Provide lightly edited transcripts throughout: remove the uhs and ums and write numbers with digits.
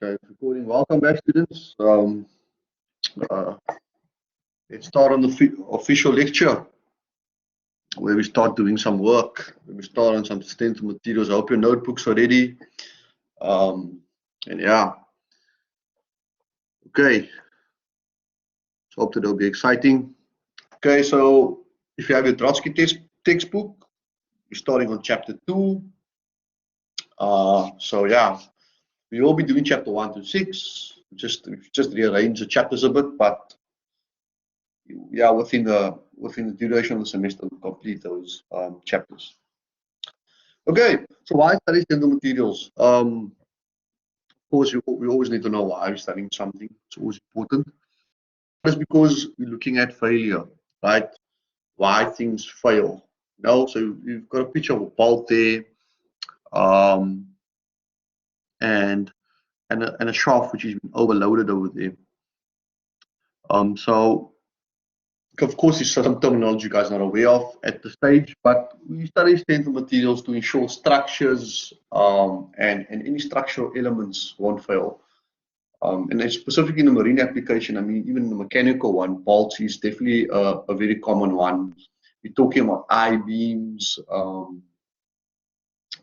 Okay, recording. Welcome back, students. Uh, let's start on the official lecture where we start doing some work. Where we start on some sustainable materials. I hope your notebooks are ready. And yeah, okay. So hope that it'll be exciting. Okay, so if you have your Drotsky textbook, we're starting on chapter 2. So yeah, we will be doing chapter 1 to 6. Just rearrange the chapters a bit, but yeah, within the duration of the semester, we complete those chapters. Okay, so why study sustainable materials? Of course, we always need to know why we're studying something. It's always important. That's because we're looking at failure, right? Why things fail. So you've got a picture of a bolt there, um, and a shaft which has been overloaded over there. So of course, there's some terminology you guys are not aware of at this stage, but we study sustainable materials to ensure structures and any structural elements won't fail. And then specifically in the marine application, I mean, even the mechanical one, bolts is definitely a very common one. We're talking about I-beams,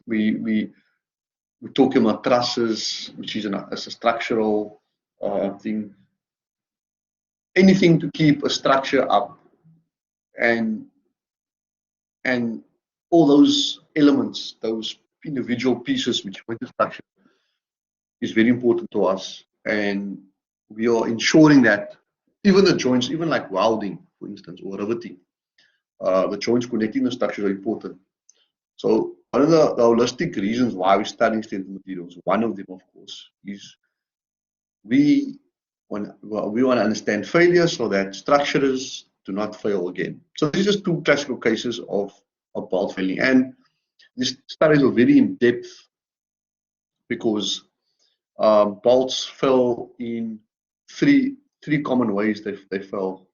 we're talking about trusses, which is a structural thing. Anything to keep a structure up, and all those elements, those individual pieces which make the structure, is very important to us. And we are ensuring that even the joints, even like welding, for instance, or riveting, the joints connecting the structure are important. So one of the holistic reasons why we're studying sustainable materials, one of them, of course, is we want to understand failure so that structures do not fail again. So these are just two classical cases of bolt failing, and these studies are very in depth because bolts fail in three common ways. They fail.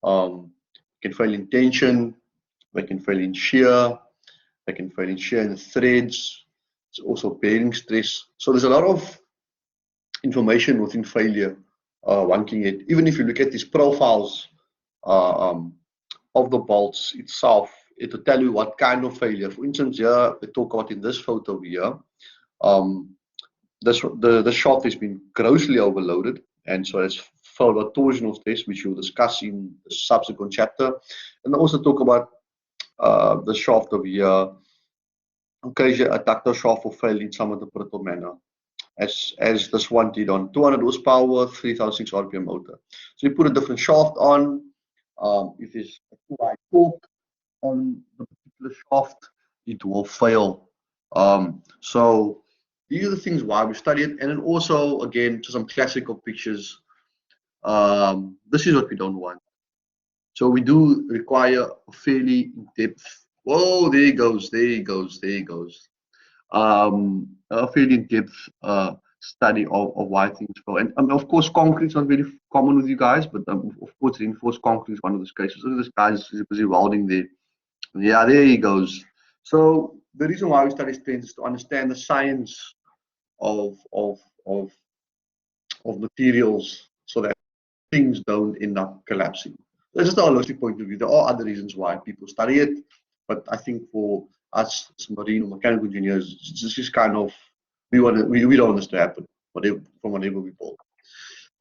Can fail in tension, they can fail in shear, they can fail in shear in the threads. It's also bearing stress. So there's a lot of information within failure one can get. Even if you look at these profiles of the bolts itself, it will tell you what kind of failure. For instance, here they talk about in this photo here, the shaft has been grossly overloaded, and so it's failed by torsional stress, which you'll discuss in the subsequent chapter. And they also talk about the shaft over here. Occasionally, a ductile shaft will fail in some of the brittle manner, as this one did on 200 horsepower, 3006 RPM motor. So you put a different shaft on. If there's a too high torque on the particular shaft, it will fail. So these are the things why we study it. And then also, again, to some classical pictures, this is what we don't want. So we do require a fairly in-depth, whoa, there he goes, a fairly in-depth study of why things fail. And of course, concrete is not very common with you guys, but of course, reinforced concrete is one of those cases. Look at this guy is busy welding there. Yeah, there he goes. So the reason why we study strength is to understand the science of materials so that things don't end up collapsing. That's just a holistic point of view. There are other reasons why people study it, but I think for us as marine or mechanical engineers, this is kind of we don't want this to happen, from whatever we build.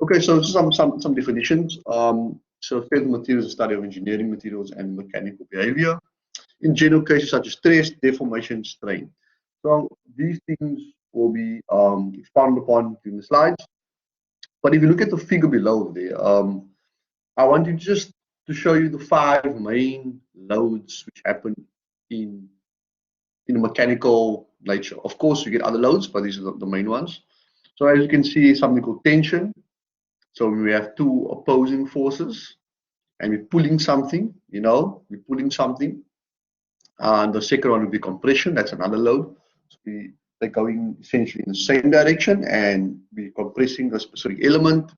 Okay, so some definitions. So sustainable materials is the study of engineering materials and mechanical behavior in general cases such as stress, deformation, strain. So these things will be expounded upon in the slides. But if you look at the figure below there, I want you just to show you the 5 main loads which happen in a mechanical nature. Of course, you get other loads, but these are the main ones. So as you can see, something called tension. So we have 2 opposing forces, and we're pulling something. We're pulling something. And the second one will be compression. That's another load. So they're going essentially in the same direction, and we're compressing a specific element.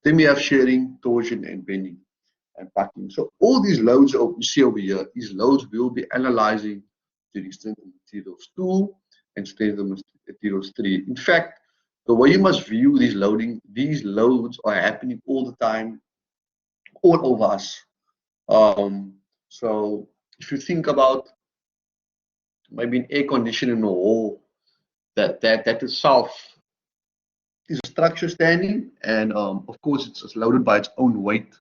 Then we have shearing, torsion, and bending, and buckling. So all these loads you see over here, these loads we'll be analyzing during strength materials 2 and strength materials 3. In fact, The way you must view these loads are happening all the time, all over us. So if you think about maybe an air conditioner in a hall, that itself is a structure standing, and of course it's loaded by its own weight,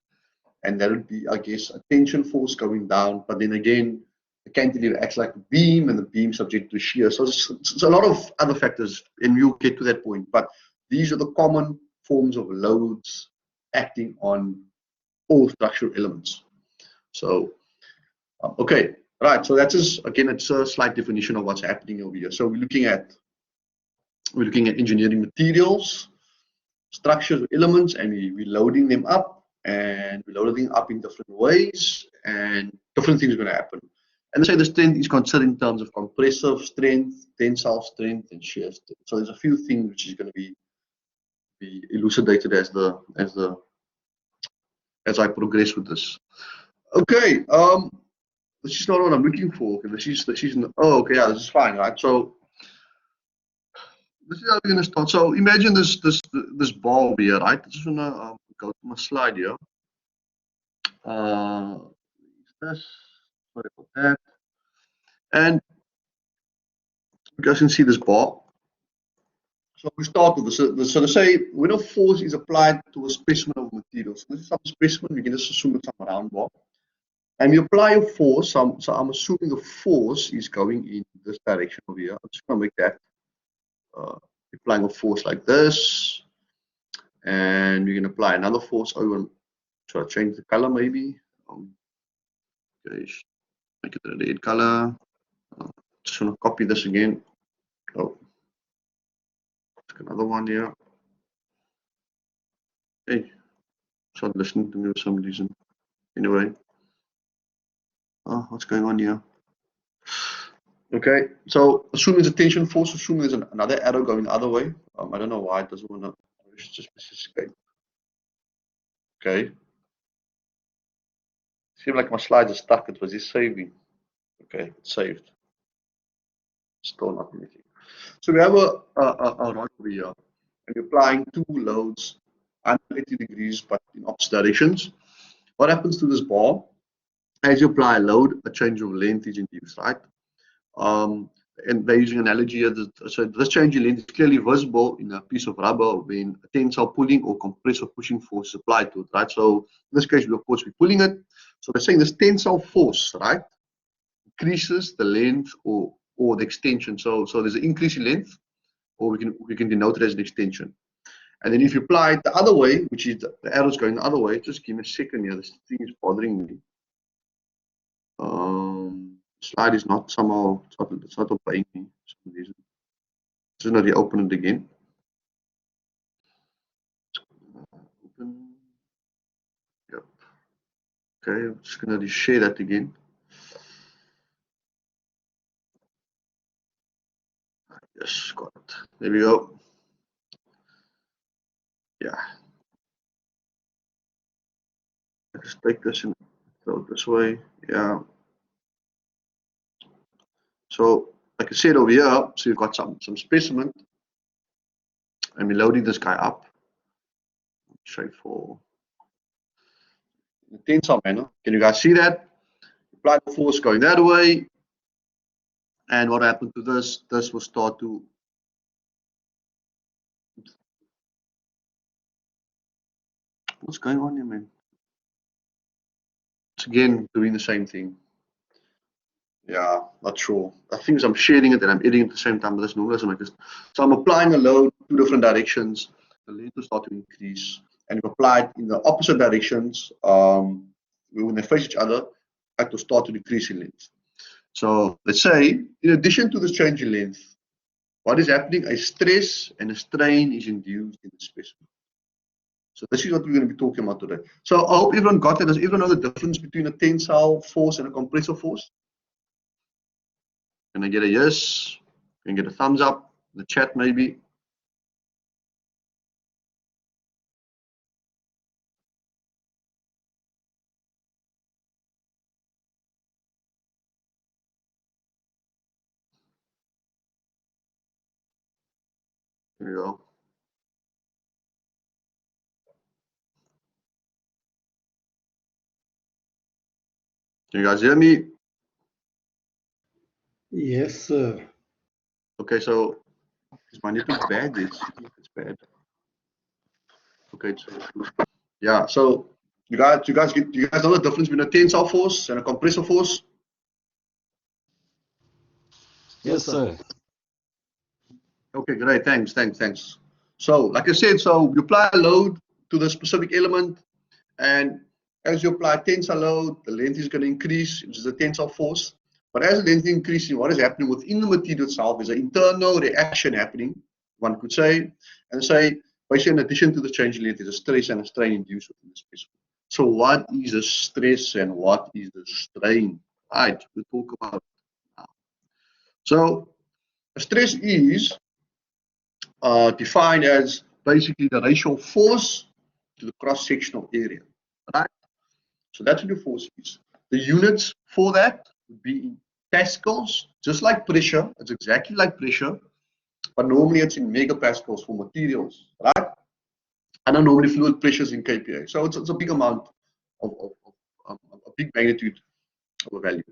and that would be, I guess, a tension force going down. But then again, the cantilever acts like a beam, and the beam subject to shear. So it's a lot of other factors, and we'll get to that point. But these are the common forms of loads acting on all structural elements. So, okay, right. So that's just, again, it's a slight definition of what's happening over here. So we're looking at engineering materials, structures, elements, and we're loading them up, and we're loading up in different ways, and different things are going to happen. And let's say the strength is considered in terms of compressive strength, tensile strength, and shear strength. So there's a few things which is going to be elucidated as I progress with this. Okay, this is not what I'm looking for. Okay, oh, okay, yeah, this is fine, right? So this is how we're gonna start. So imagine this ball over here, right? I just wanna go to my slide here. This, sorry about that. And you guys can see this ball. So we start with this. So to say when a force is applied to a specimen of material, so this is some specimen, we can just assume it's some round ball. And we apply a force, so I'm assuming the force is going in this direction over here. I'm just gonna make that applying a force like this, and we can apply another force over. So I change the color maybe. Okay, make it a red color. Just want to copy this again. Oh, another one here. Hey, start listening to me for some reason. Anyway, what's going on here? Okay, so assuming it's a tension force, assuming there's another arrow going the other way. I don't know why it doesn't want to. Just escape. Okay. Seems like my slides are stuck. It was just saving. Okay, it's saved. Still not anything. So we have a rod over here, and we're applying two loads under 80 degrees, but in opposite directions. What happens to this bar? As you apply a load, a change of length is induced, right? And they're using an analogy here. So this change in length is clearly visible in a piece of rubber when a tensile pulling or compressive pushing force is applied to it, right? So in this case, we of course be pulling it. So they're saying this tensile force, right, increases the length or the extension. So there's an increase in length, or we can denote it as an extension. And then if you apply it the other way, which is the arrow's going the other way, just give me a second here. This thing is bothering me. Slide is not somehow, it's not obeying me for some reason. Just going to reopen it again. Open. Yep. Okay, I'm just going to share that again. Yes, got it. There we go. Yeah. Let's take this and throw it this way. Yeah. So like I said over here, so you've got some specimen, and we're loading this guy up. Straightforward. In a tensile manner. Can you guys see that? Apply the force going that way, and what happened to this? This will start to. What's going on here, man? It's again doing the same thing. Yeah, not sure. I think I'm sharing it and I'm editing at the same time, but there's no reason like this. So I'm applying a load two different directions. The length will start to increase, and if applied in the opposite directions, when they face each other, it will start to decrease in length. So let's say, in addition to this change in length, what is happening? A stress and a strain is induced in the specimen. So this is what we're going to be talking about today. So I hope everyone got it. Does everyone know the difference between a tensile force and a compressive force? Can I get a yes? Can I get a thumbs up? In the chat maybe. There we go. Can you guys hear me? Yes, sir. Okay, so is my network bad? It's bad. Okay, yeah. So you guys know the difference between a tensile force and a compressive force? Yes, sir. Okay, great. Thanks. So, like I said, so you apply a load to the specific element, and as you apply tensile load, the length is going to increase, which is the tensile force. But as the length increases, what is happening within the material itself is an internal reaction happening, one could say, and say, basically, in addition to the change in length, there's a stress and a strain induced within the space. So, what is the stress and what is the strain? Right, we'll talk about it now. So, stress is defined as basically the ratio of force to the cross-sectional area, right? So that's what your force is. The units for that would be in pascals, just like pressure. It's exactly like pressure, but normally it's in megapascals for materials, right? And then normally fluid pressures in kPa. So it's a big amount of a big magnitude of a value.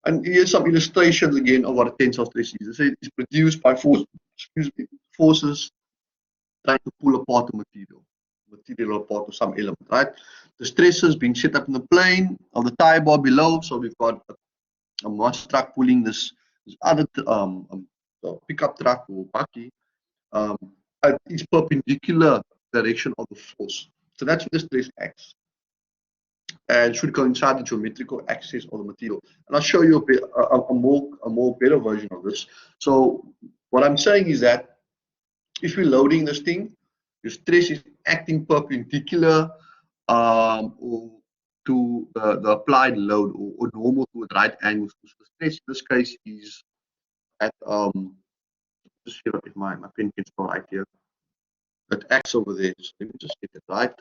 And here's some illustrations again of what a tensile stress is. It's produced by forces trying to pull apart the material apart to some element, right? The stresses being set up in the plane of the tie bar below. So we've got a mass truck pulling this other pickup truck or bakkie at its perpendicular direction of the force. So that's where the stress acts and should coincide the geometrical axis of the material. And I'll show you a more better version of this. So what I'm saying is that if you're loading this thing, your stress is acting perpendicular to the applied load or normal to a right angle. So the stress in this case is at just see if my pen can spell right here. That acts over there. So let me just get it right.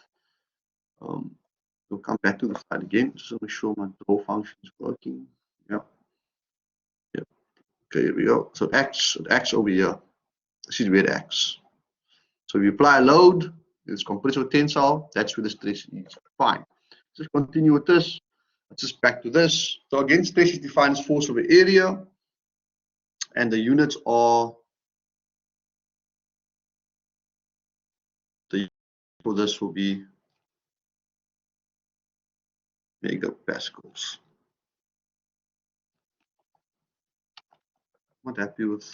We'll come back to the slide again just to make sure my draw function is working. Yeah. Okay, here we go. So it acts over here. This is where it acts. So if you apply a load, it's compressive tensile, that's where the stress is. Fine. Just continue with this. Let's just back to this. So again, stress is defined as force over area, and the units are for this will be megapascals. I'm not happy with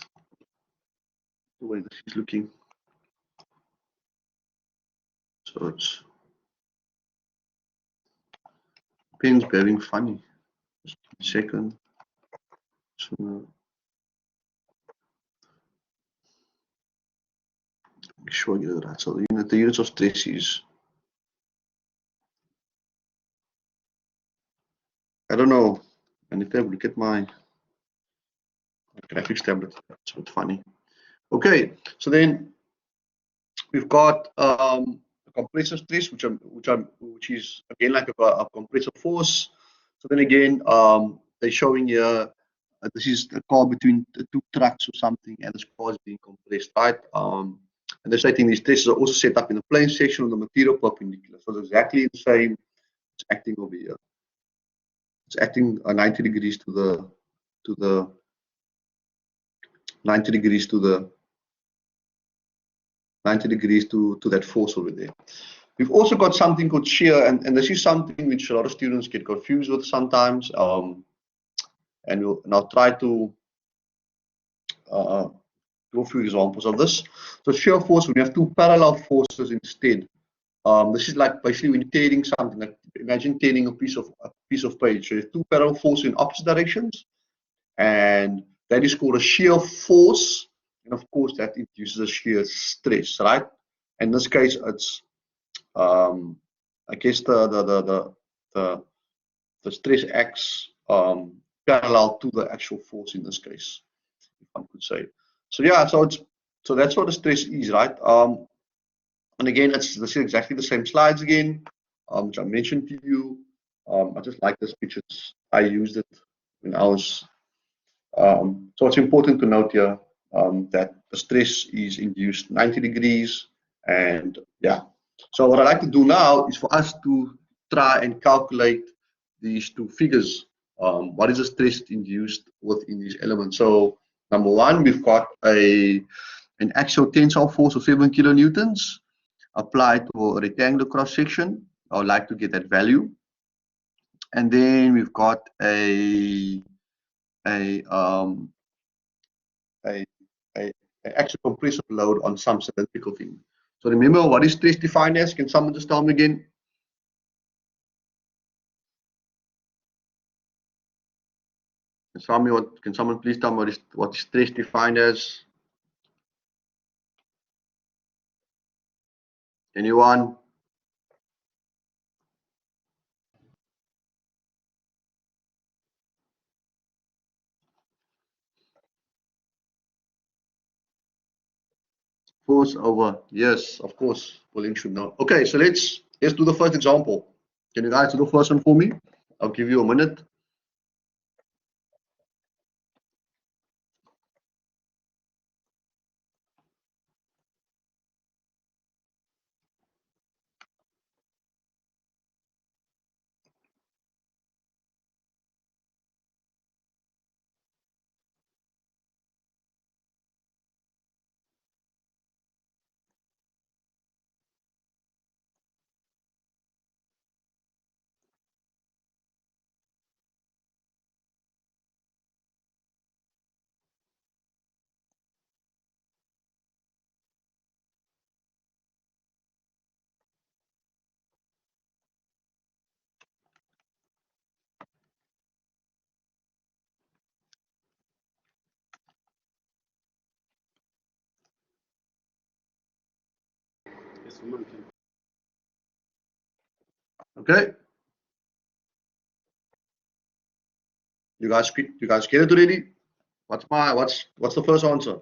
the way this is looking. So it's pen's behaving funny. Just a second. So make sure I get it right. So the units of stress is, I don't know. I need to have a look at my graphics tablet. It's a bit funny. Okay, so then we've got a compressive stress, which is again like a compressive force. So then again, they're showing here this is a car between the two trucks or something, and this car is being compressed, right? And they're stating these stresses are also set up in the plane section of the material perpendicular. So it's exactly the same. It's acting over here. It's acting 90 degrees to the 90 degrees to the 90 degrees to that force over there. We've also got something called shear, and this is something which a lot of students get confused with sometimes. And I'll try to go through examples of this. So shear force, when you have two parallel forces instead. This is like basically when you're tearing something. Like imagine tearing a piece of page. So you have two parallel forces in opposite directions, and that is called a shear force. And of course, that induces a shear stress, right? In this case, it's I guess the stress acts parallel to the actual force in this case, if one could say. So yeah, so that's what the stress is, right? And again, this is exactly the same slides again, which I mentioned to you. I just like this picture. I used it when I was. So it's important to note here that the stress is induced 90 degrees, and yeah. So what I like to do now is for us to try and calculate these two figures what is the stress induced within these elements? So number one, we've got an actual tensile force of 7 kilonewtons applied to a rectangular cross section. I would like to get that value. And then we've got a actual compressive load on some cylindrical thing. So remember, what is stress defined as? Can someone just tell me again? Can someone please tell me what is stress defined as? Anyone? Force over, yes, of course, Pauline should know. Okay, so let's do the first example. Can you guys do the first one for me? I'll give you a minute. Okay. You guys get it already? What's the first answer?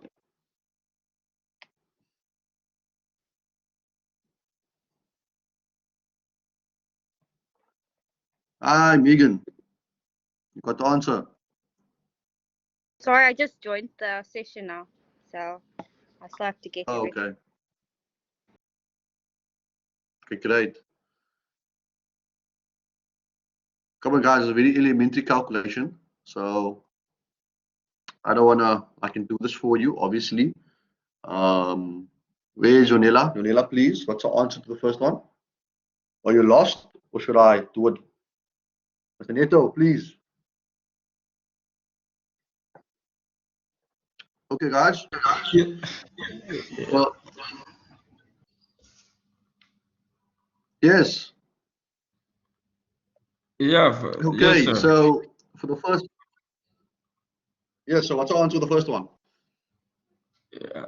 Hi, Megan. You got the answer. Sorry, I just joined the session now, so I still have to get Oh, ready. okay. Okay, great. Come on, guys, it's a very elementary calculation. So I can do this for you, obviously. Where's Jonella? Jonella, please. What's the answer to the first one? Are you lost or should I do it? Mr. Neto, please. Okay, guys. Yeah. Well, yes. Yes, Okay, sir. so for the first, yes, so what's the answer to the first one?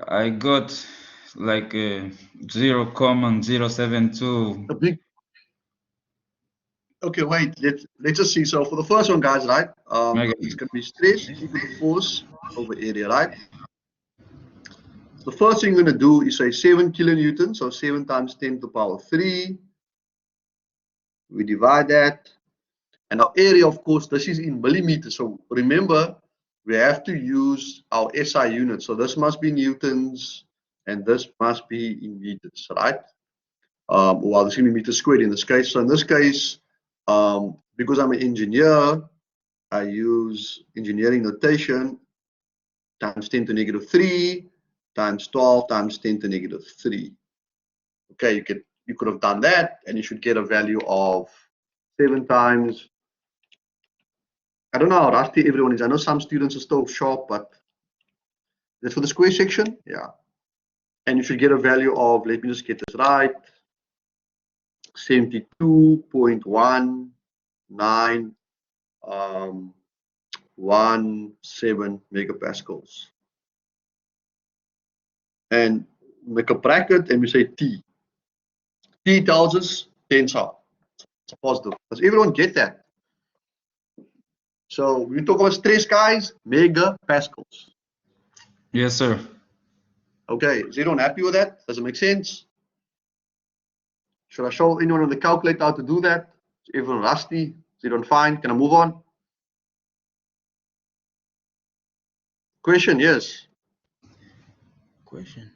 I got like 0,072. A big. Okay, wait. Let's just see. So for the first one, guys, right? It's going to be stress equal to force over area, right? The first thing you're going to do is say 7 kilonewtons, so 7 times 10 to the power 3. We divide that. And our area, of course, this is in millimeters. So remember, we have to use our SI unit. So this must be newtons, and this must be in meters, right? Well, this is going to be meters squared in this case. So in this case, because I'm an engineer, I use engineering notation times 10 to negative 3 times 12 times 10 to negative 3. Okay, you could have done that, and you should get a value of 7 times. I don't know how rusty everyone is. I know some students are still sharp, but that's for the square section. Yeah. And you should get a value of, let me just get this right, 72.19 17 megapascals. And make a bracket and we say T. T tells us tensile. It's a positive. Does everyone get that? So we talk about stress, guys, megapascals. Yes, sir. Okay, is everyone happy with that? Does it make sense? Should I show anyone on the calculator how to do that? Is everyone rusty? Is everyone fine? Can I move on? Question, yes. Questions.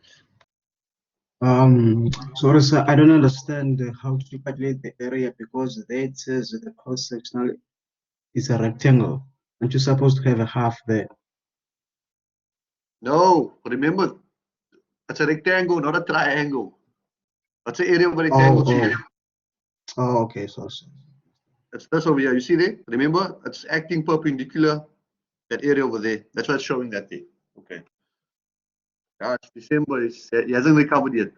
Sorry, sir, I don't understand how to calculate the area because there it says the cross-sectional It's a rectangle. Aren't you supposed to have a half there? No, remember, it's a rectangle, not a triangle. That's the area of a rectangle. Oh, okay. So It's this over here. You see there? Remember, it's acting perpendicular, that area over there. That's why it's showing that there. Okay. Yeah, it's December. He hasn't recovered yet.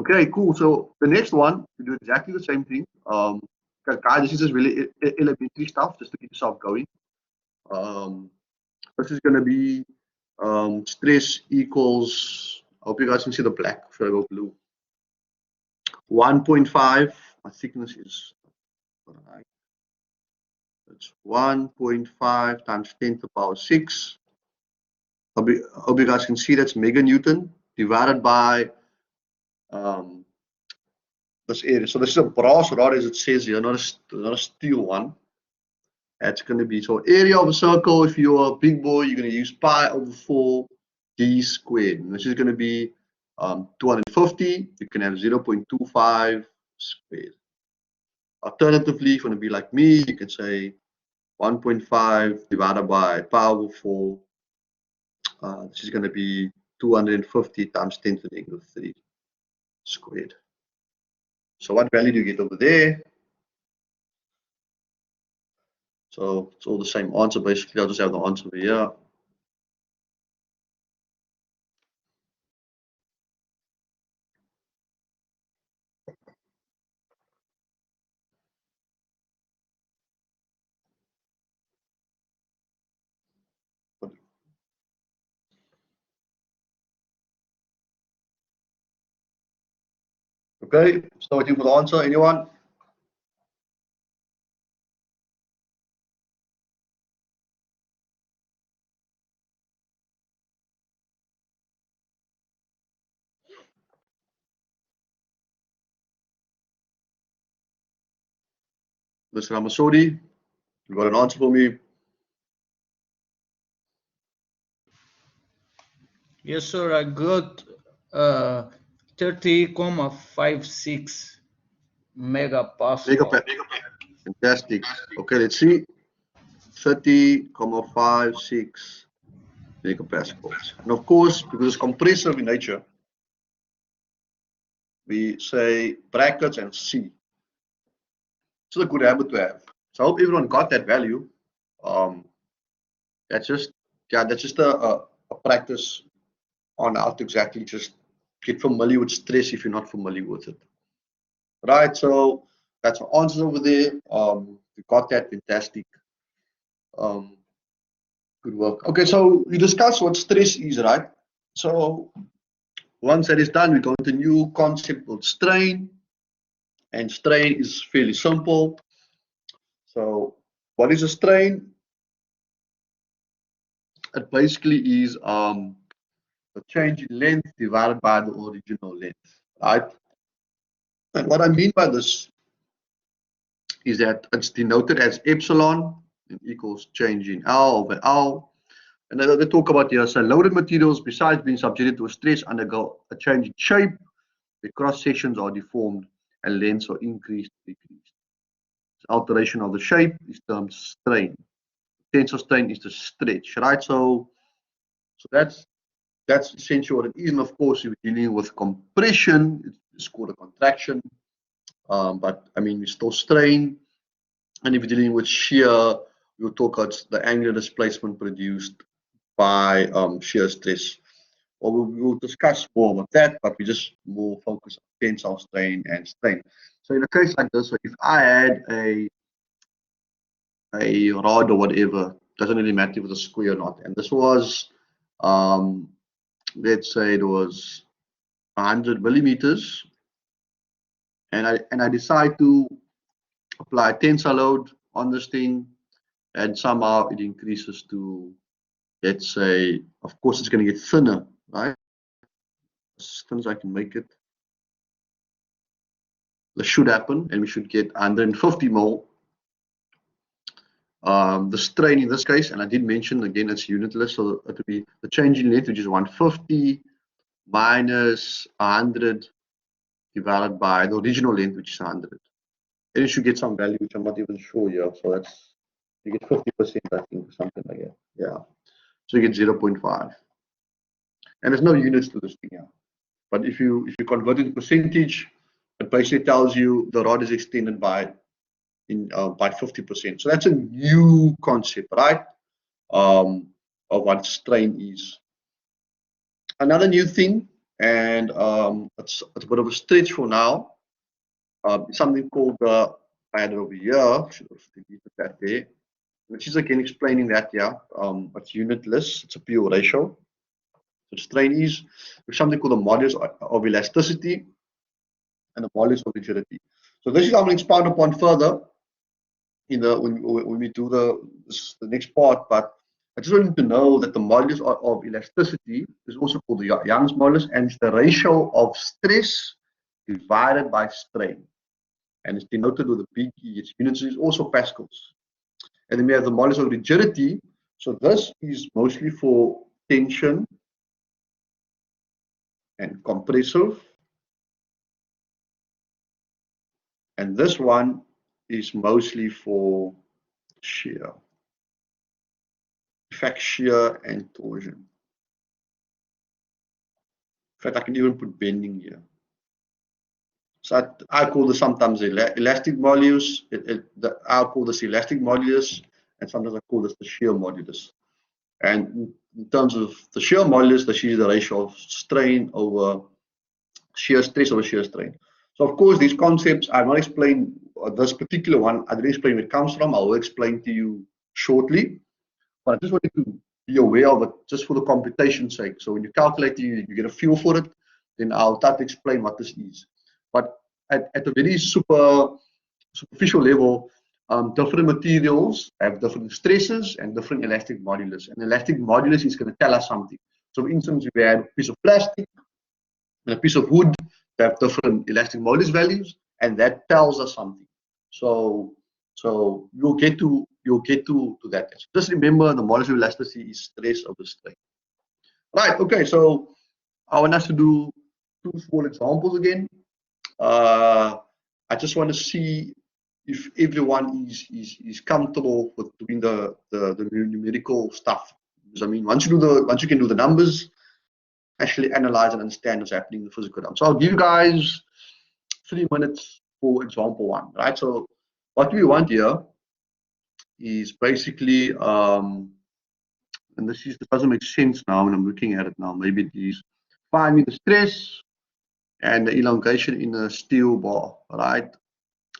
Okay, cool. So the next one, you do exactly the same thing. Guys, this is just really elementary stuff, just to keep yourself going. This is going to be stress equals, I hope you guys can see the black. Should I go blue? 1.5. My thickness is, it's 1.5 times 10 to the power 6. I hope you guys can see that's meganewton divided by this area. So this is a brass rod, as it says here, not a steel one. That's going to be, so area of a circle, if you're a big boy, you're going to use pi over 4 d squared. This is going to be 250. You can have 0.25 squared. Alternatively, if you want to be like me, you can say 1.5 divided by pi over 4. This is going to be 250 times 10 to the negative 3 squared. So what value do you get over there? So it's all the same answer basically. I'll just have the answer over here. Okay, start waiting for the answer. Anyone? Mr. Ramasodi, you got an answer for me? Yes, sir. I got 30,56 megapascal. Fantastic. Okay, let's see. 30,56 megapascals. And of course, because it's compressive in nature, we say brackets and C. It's a good habit to have. So I hope everyone got that value. That's just a practice on how to exactly just get familiar with stress if you're not familiar with it. Right, so that's our answers over there. We got that, fantastic. Good work. Okay, so we discussed what stress is, right? So once that is done, we go into a new concept called strain. And strain is fairly simple. So what is a strain? It basically is the change in length divided by the original length, right? And what I mean by this is that it's denoted as epsilon equals change in L over L. And then they talk about here, so loaded materials, besides being subjected to a stress, undergo a change in shape. The cross sections are deformed and lengths are increased or decreased. So alteration of the shape is termed strain. Tensile strain is the stretch, right? So that's essentially what it is. And of course, if we're dealing with compression, it's called a contraction. But I mean, we still strain. And if you're dealing with shear, we'll talk about the angular displacement produced by shear stress. Well, we'll discuss more about that, but we just more focus on tensile strain and strain. So in a case like this, if I had a rod or whatever, doesn't really matter if it's a square or not, and this was, let's say it was 100 millimeters, and I decide to apply a tensile load on this thing, and somehow it increases to, let's say, of course it's going to get thinner, right? As thin as I can make it. This should happen, and we should get 150 mil. The strain in this case, and I did mention again, it's unitless, so it would be the change in length, which is 150 minus 100 divided by the original length, which is 100. then you should get some value, which I'm not even sure here. So that's, you get 50%, I think, something like that. Yeah. So you get 0.5. And there's no units to this thing here. But if you convert it to percentage, it basically tells you the rod is extended by 50%. So that's a new concept, right? Of what strain is. Another new thing, and it's a bit of a stretch for now, something called I had it over here, should have deleted that there, which is again explaining that, yeah, it's unitless, it's a pure ratio. So strain is something called the modulus of elasticity and the modulus of rigidity. So this is I'm going to expand upon further in the when we do the next part, but I just want you to know that the modulus of elasticity is also called the Young's modulus, and it's the ratio of stress divided by strain. And it's denoted with a big E. Its units is also pascals. And then we have the modulus of rigidity. So this is mostly for tension and compressive. And this one is mostly for shear. In fact, shear and torsion. In fact, I can even put bending here. So I call this sometimes elastic modulus. I'll call this elastic modulus, and sometimes I call this the shear modulus. And in terms of the shear modulus, this is the ratio of strain over shear stress over shear strain. So of course, these concepts I've not explained. This particular one I didn't explain where it comes from. I will explain to you shortly. But I just wanted to be aware of it, just for the computation's sake. So when you calculate, you get a feel for it. Then I'll start to explain what this is. But at a very superficial level, different materials have different stresses and different elastic modulus. And elastic modulus is going to tell us something. So for instance, if we had a piece of plastic and a piece of wood, they have different elastic modulus values, and that tells us something. So you'll get to that. So just remember, the modulus of elasticity is stress over strain. Right, okay, so I want us to do two small examples again. I just want to see if everyone is comfortable with doing the numerical stuff. Because I mean, once you can do the numbers, actually analyze and understand what's happening in the physical realm. So I'll give you guys 3 minutes for example 1, right? So what we want here is basically, and this doesn't make sense now when I'm looking at it now. Maybe it is, find me the stress and the elongation in a steel bar, right?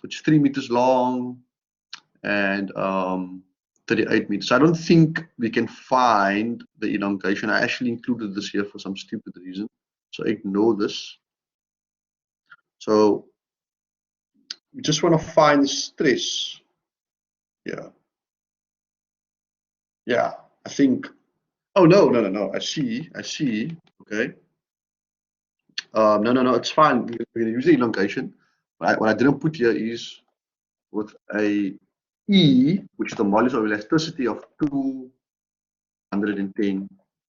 It's 3 meters long and 38 meters. I don't think we can find the elongation. I actually included this here for some stupid reason, so ignore this. So we just want to find the stress. Yeah, I think, oh no, I see, okay. No, it's fine. We're going to use the elongation. What I didn't put here is with a E, which is the modulus of elasticity of 210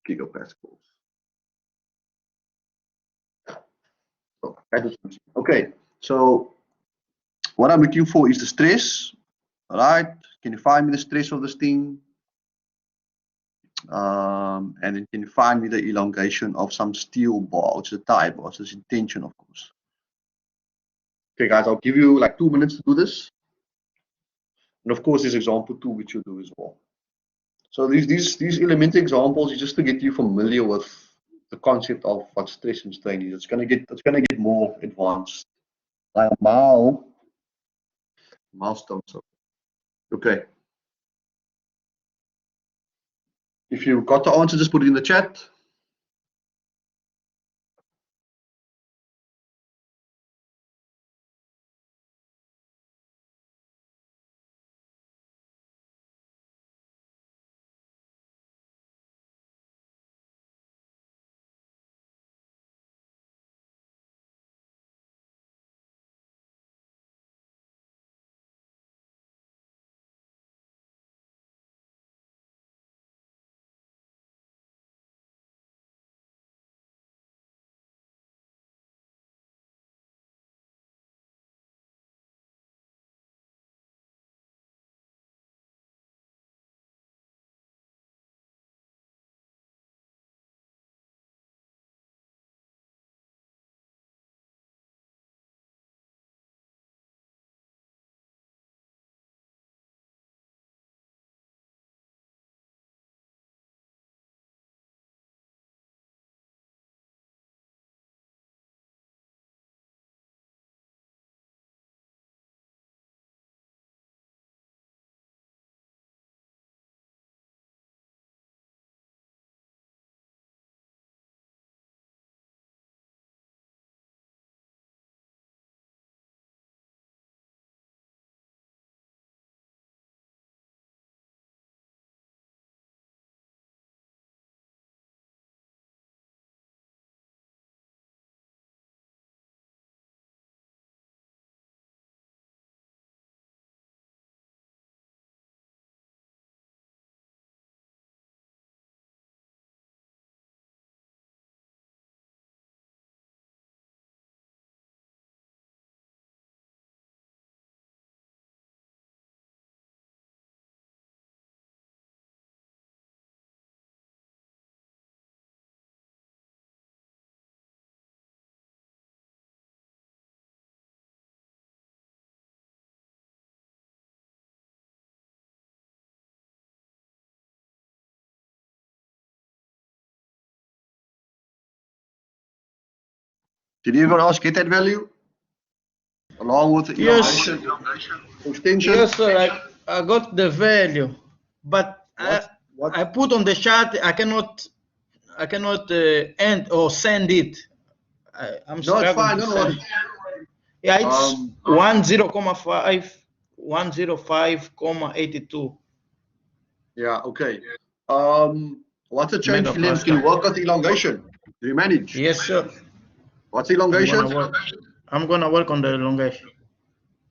gigapascals. So that is okay. So what I'm looking for is the stress. All right. Can you find me the stress of this thing? And then can you find me the elongation of some steel bar, which is a tie bar, so it's in tension, of course. Okay, guys, I'll give you like 2 minutes to do this. And of course, there's example 2, which you do as well. So these elementary examples is just to get you familiar with the concept of what stress and strain is. It's gonna get more advanced. Like a milestone. So okay. If you got the answer, just put it in the chat. Did everyone else get that value? Along with the Yes. elongation extension? Yes, sir. I got the value, but What? I put on the chat. I cannot end or send it. I'm No, it's struggling fine. to Don't send. worry. Yeah, it's Um, 10,5, 105,82 Yeah, okay. What's the change in length? Can you megapascal. work out the elongation? Do you manage? Yes, sir. What's the I'm elongation? gonna work. I'm gonna work on the elongation.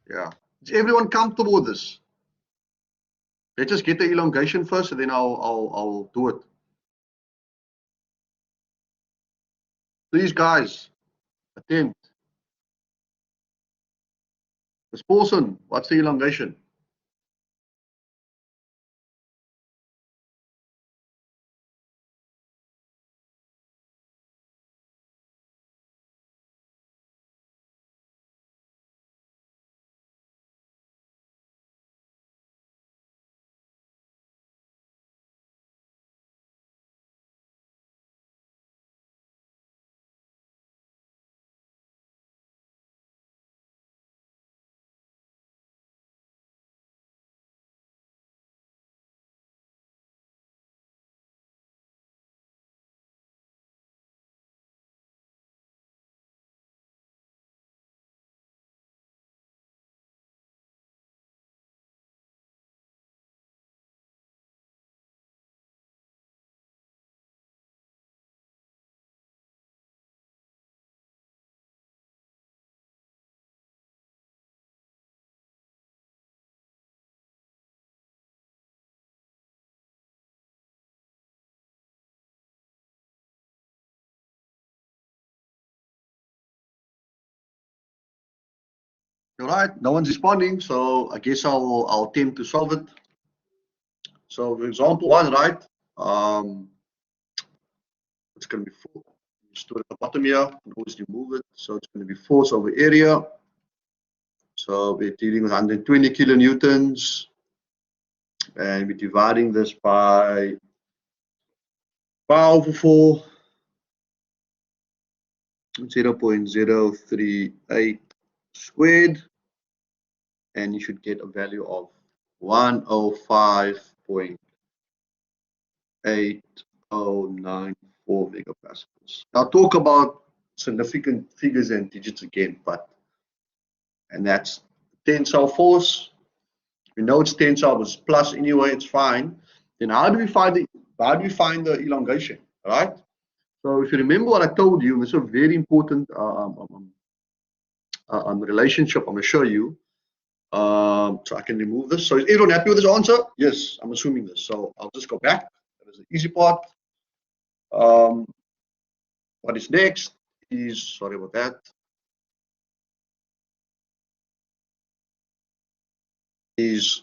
Yeah. Is everyone comfortable with this? Let's just get the elongation first, and then I'll do it. Please, guys, attempt. Ms. Paulson, what's the elongation? All right, no one's responding, so I guess I'll attempt to solve it. So for example one, right? It's going to be 4. Store at the bottom here, and always remove it. So it's going to be force over area. So we're dealing with 120 kilonewtons, and we're dividing this by pi over 4, 0.038 squared, and you should get a value of 105.8094 megapascals. I'll talk about significant figures and digits again, and that's tensile force. We know it's tensile, but it's plus anyway, it's fine. Then how do we find the elongation, right? So if you remember what I told you, it's a very important relationship I'm going to show you. So I can remove this. So is everyone happy with this answer? Yes, I'm assuming this. So I'll just go back. That is the easy part. What is next is, sorry about that, is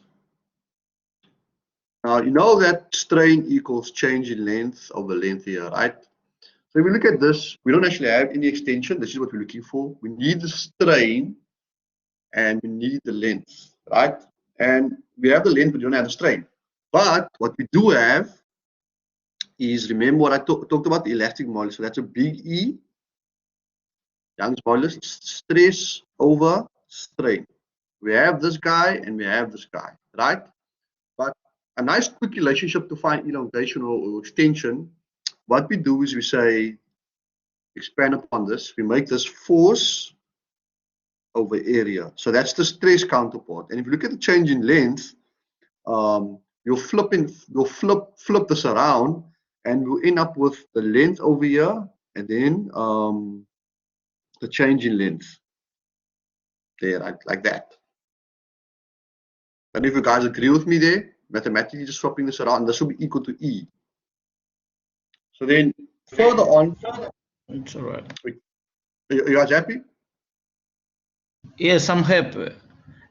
now you know that strain equals change in length over length here, right? So if we look at this, we don't actually have any extension. This is what we're looking for. We need the strain and we need the length, right? And we have the length, but we don't have the strain. But what we do have is, remember what I talked about, the elastic modulus. So that's a big E, Young's modulus, stress over strain. We have this guy and we have this guy, right? But a nice quick relationship to find elongation or extension, what we do is we say, expand upon this, we make this force over area. So that's the stress counterpart. And if you look at the change in length, you'll flip this around, and we'll end up with the length over here, and then the change in length there, right, like that. And if you guys agree with me there, mathematically just swapping this around, this will be equal to E. So then further on, It's all right. are you guys happy? Yes, I'm happy.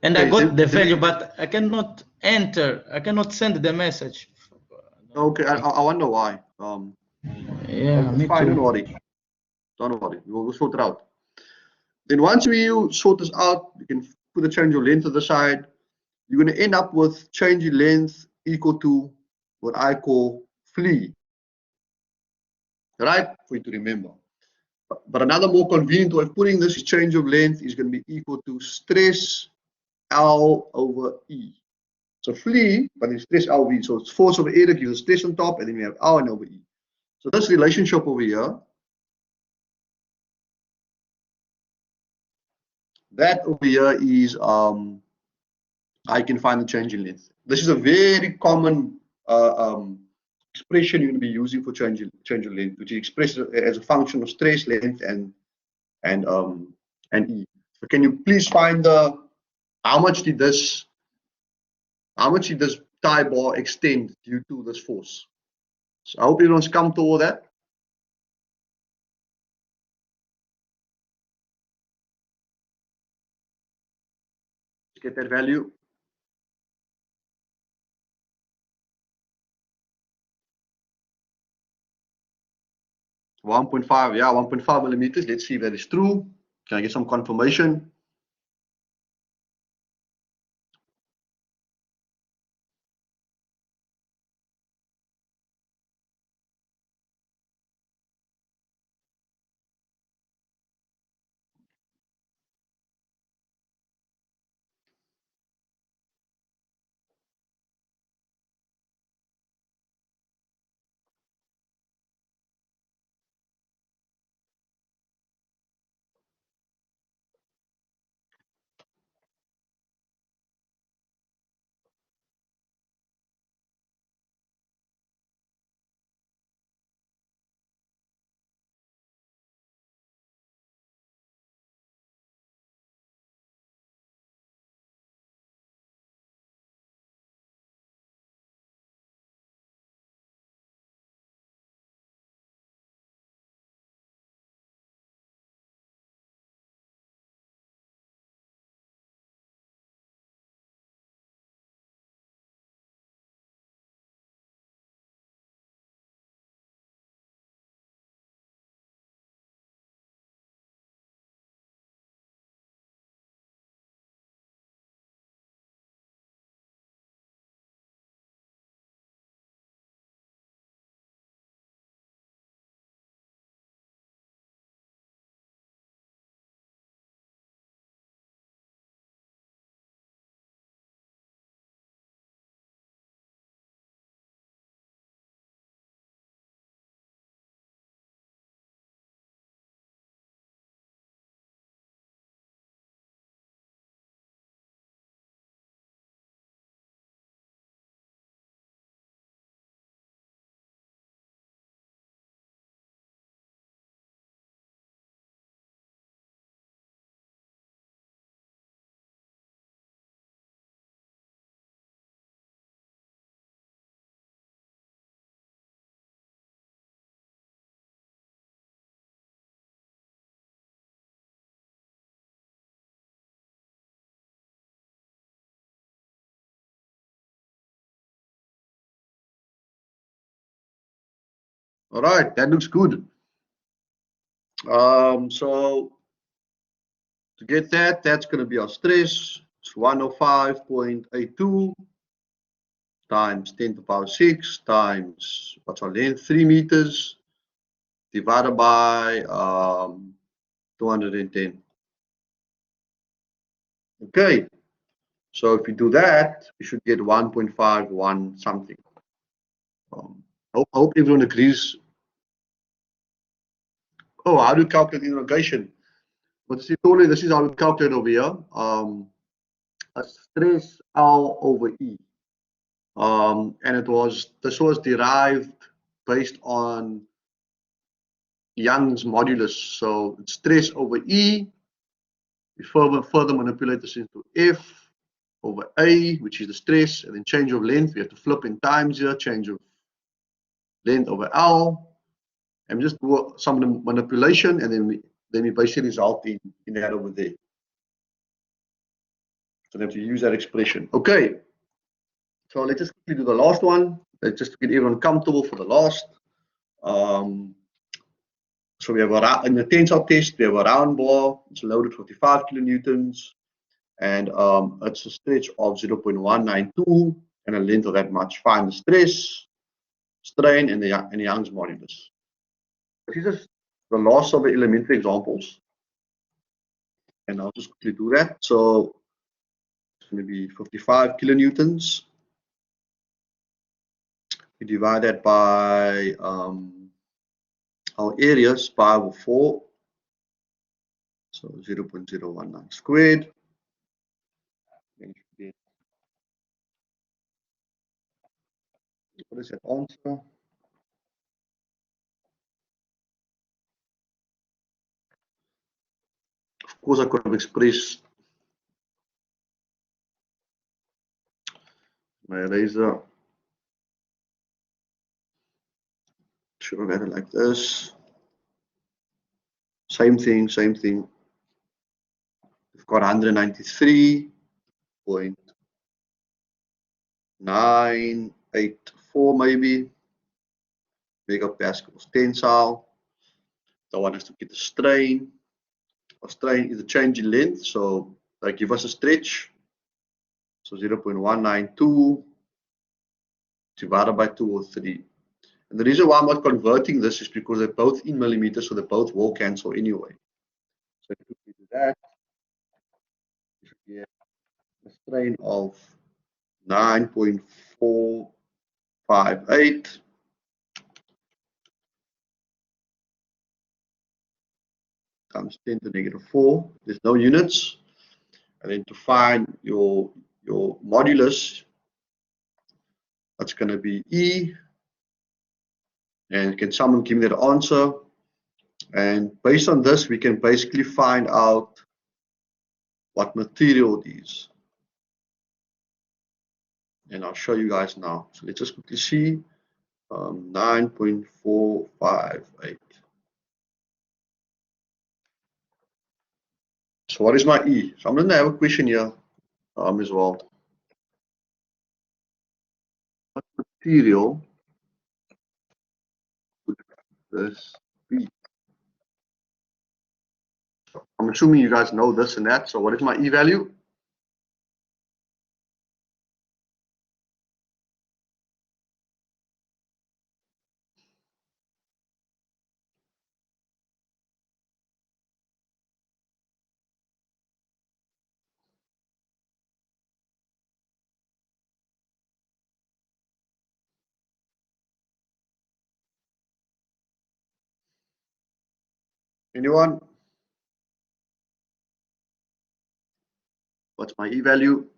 And I Okay, got the value, but I cannot enter. I cannot send the message. Okay, I wonder why. Yeah, me Fine, too. don't worry. Don't worry, we'll sort it out. Then once we sort this out, you can put the change of length to the side. You're going to end up with change in length equal to what I call flee. Right? For you to remember. But another more convenient way of putting this is change of length is going to be equal to stress L over E. So flee, but it's stress LV. So it's force over area gives us stress on top, and then we have L and over E. So this relationship over here, that over here is I can find the change in length. This is a very common expression you're going to be using for change of length, which is expressed as a function of stress, length, and E. So can you please find how much did this tie bar extend due to this force? So I hope everyone's comfortable with that. Let's get that value. Yeah, 1.5 millimeters. Let's see if that is true. Can I get some confirmation? All right, that looks good. So to get that, that's going to be our stress. It's 105.82 times 10 to the power 6 times, what's our length? 3 meters divided by 210. Okay, so if you do that, you should get 1.51 something. Hope everyone agrees. Oh, how do you calculate integration? But see, totally, this is how we calculate over here. A stress L over E. And this was derived based on Young's modulus. So it's stress over E. We further manipulate this into F over A, which is the stress, and then change of length. We have to flip in times here, change of length over L, and just do some of the manipulation, and then we basically result in that over there. So we have to use that expression. Okay. So let's just quickly do the last one. Let's just get everyone comfortable for the last. So we have in the tensile test, we have a round bar. It's loaded 45 kilonewtons, and it's a stretch of 0.192 and a length of that much. Find the stress, strain, and the Young's modulus. This is the last of the elementary examples. And I'll just quickly do that. So it's going to be 55 kilonewtons. We divide that by our areas, pi over 4. So 0.019 squared. What is that answer? Of course, I could have expressed my eraser. Should have had it like this. Same thing, same thing. We've got 193.984 maybe megapascals tensile. The one has to get the strain. A strain is a change in length, so they give us a stretch. So 0.192 divided by 2 or 3. And the reason why I'm not converting this is because they're both in millimeters, so they both will cancel anyway. So if we do that, we should get a strain of 9.458 times 10 to the negative 4. There's no units. And then to find your modulus, that's going to be E. And can someone give me that answer? And based on this, we can basically find out what material it is. And I'll show you guys now. So let's just quickly see 9.458. So what is my E? So I'm going to have a question here as well. What material would this be? I'm assuming you guys know this and that. So what is my E value? Anyone? What's my E value?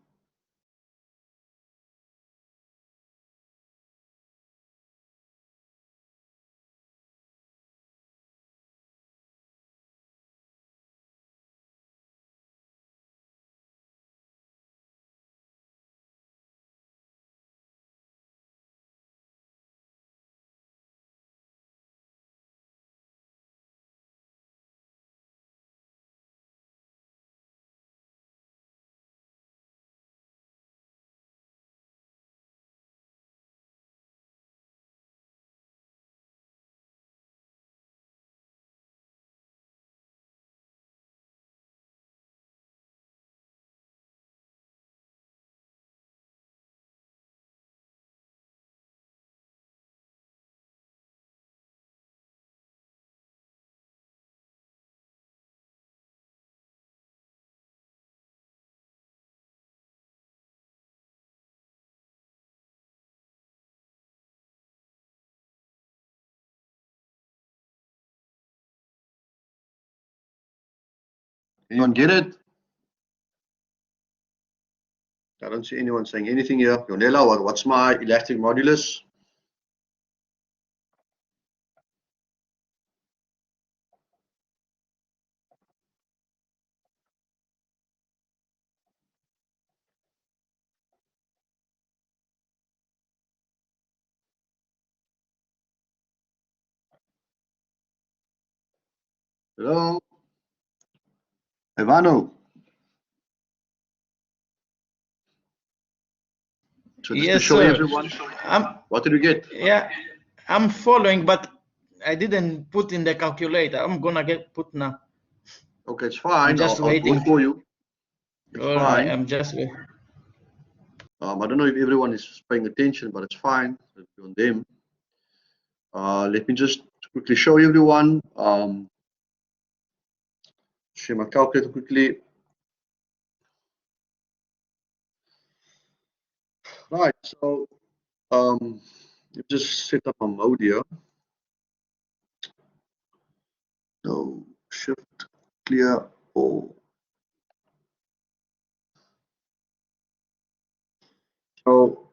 Anyone get it? I don't see anyone saying anything here. Yonela, what's my elastic modulus? Hello? Ivano? So just to Yes, show sir. everyone, I'm, what did we get? yeah, I'm following, but I didn't put in the calculator. I'm gonna get put now. Okay, it's fine. I'm just I'll do waiting. it for you. It's All right, fine. I'm just waiting. I don't know if everyone is paying attention, but it's fine. It's on them. Let me just quickly show everyone. Share my calculator quickly. Right, so just set up a mode here. So shift clear all. So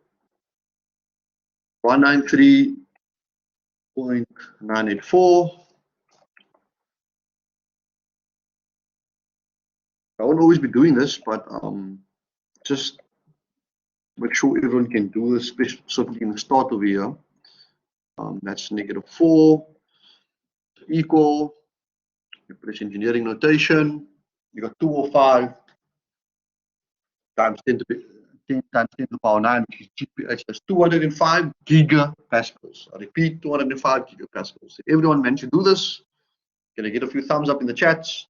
193.984. I won't always be doing this, but just make sure everyone can do this, specifically in the start over here. That's -4 equal. You press engineering notation. You got 205 times 10 to the 10 times 10 to the power 9, which is GPH. That's 205 gigapascals. I repeat, 205 gigapascals. Everyone managed to do this. Can I get a few thumbs up in the chats?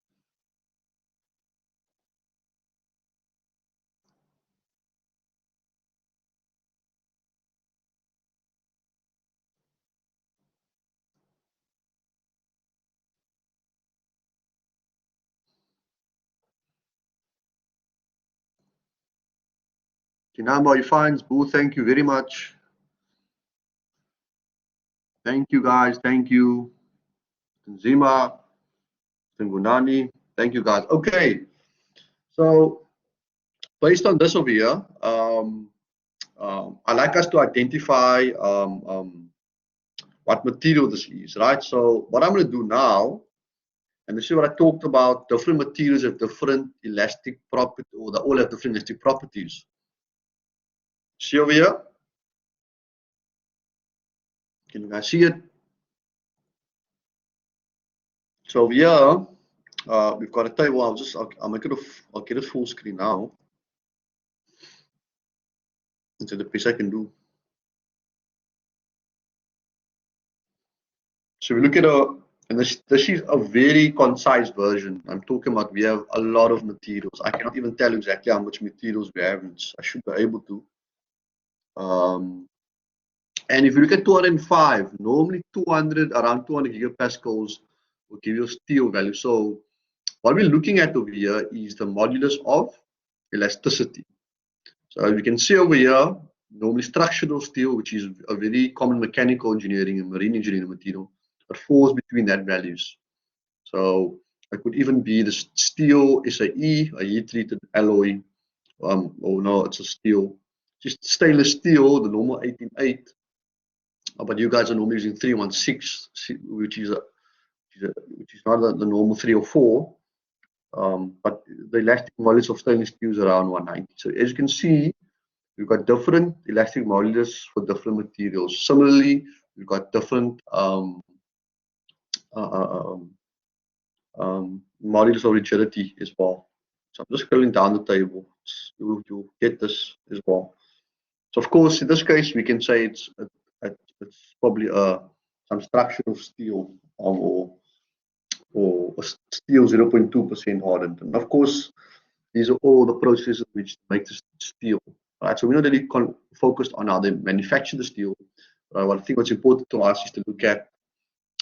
Kinamba, you fine? Boo, thank you very much. Thank you, guys. Thank you. Nzima, Tungunani. Thank you, guys. Okay. So, based on this over here, I like us to identify what material this is, right? So, what I'm going to do now, and this is what I talked about, different materials have different elastic properties, or they all have different elastic properties. See over here? Can you guys see it? So over here, we've got a table. I'll make it I'll get it full screen now. It's the best I can do. So we look at and this is a very concise version. I'm talking about we have a lot of materials. I cannot even tell you exactly how much materials we have. I should be able to. And if you look at 205, normally around 200 gigapascals will give you a steel value. So what we're looking at over here is the modulus of elasticity. So as you can see over here, normally structural steel, which is a very common mechanical engineering and marine engineering material, it falls between that values. So it could even be the steel SAE, a heat treated alloy, or no, it's a steel, just stainless steel, the normal 18.8. But you guys are normally using 316, which is not the normal 304. But the elastic modulus of stainless steel is around 190. So as you can see, we've got different elastic modulus for different materials. Similarly, we've got different modulus of rigidity as well. So I'm just scrolling down the table. You'll get this as well. So of course, in this case, we can say it's probably some structural steel or steel 0.2% hardened. And of course, these are all the processes which make the steel. Right? So we're not really focused on how they manufacture the steel. What I think what's important to us is to look at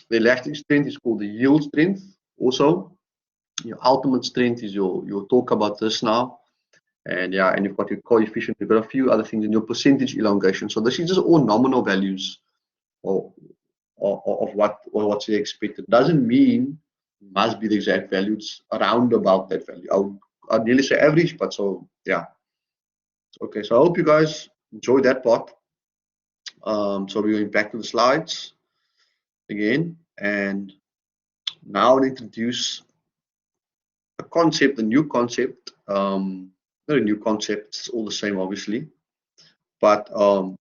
the elastic strength is called the yield strength. Also, your ultimate strength is you'll talk about this now. And yeah, and you've got your coefficient, you've got a few other things in your percentage elongation. So this is just all nominal values of what's expected. Doesn't mean it must be the exact value. It's around about that value. I'd nearly say average, but so yeah. Okay, so I hope you guys enjoyed that part. So we're going back to the slides again, and now I'll introduce a concept, a new concept. Not a new concept, it's all the same obviously, but the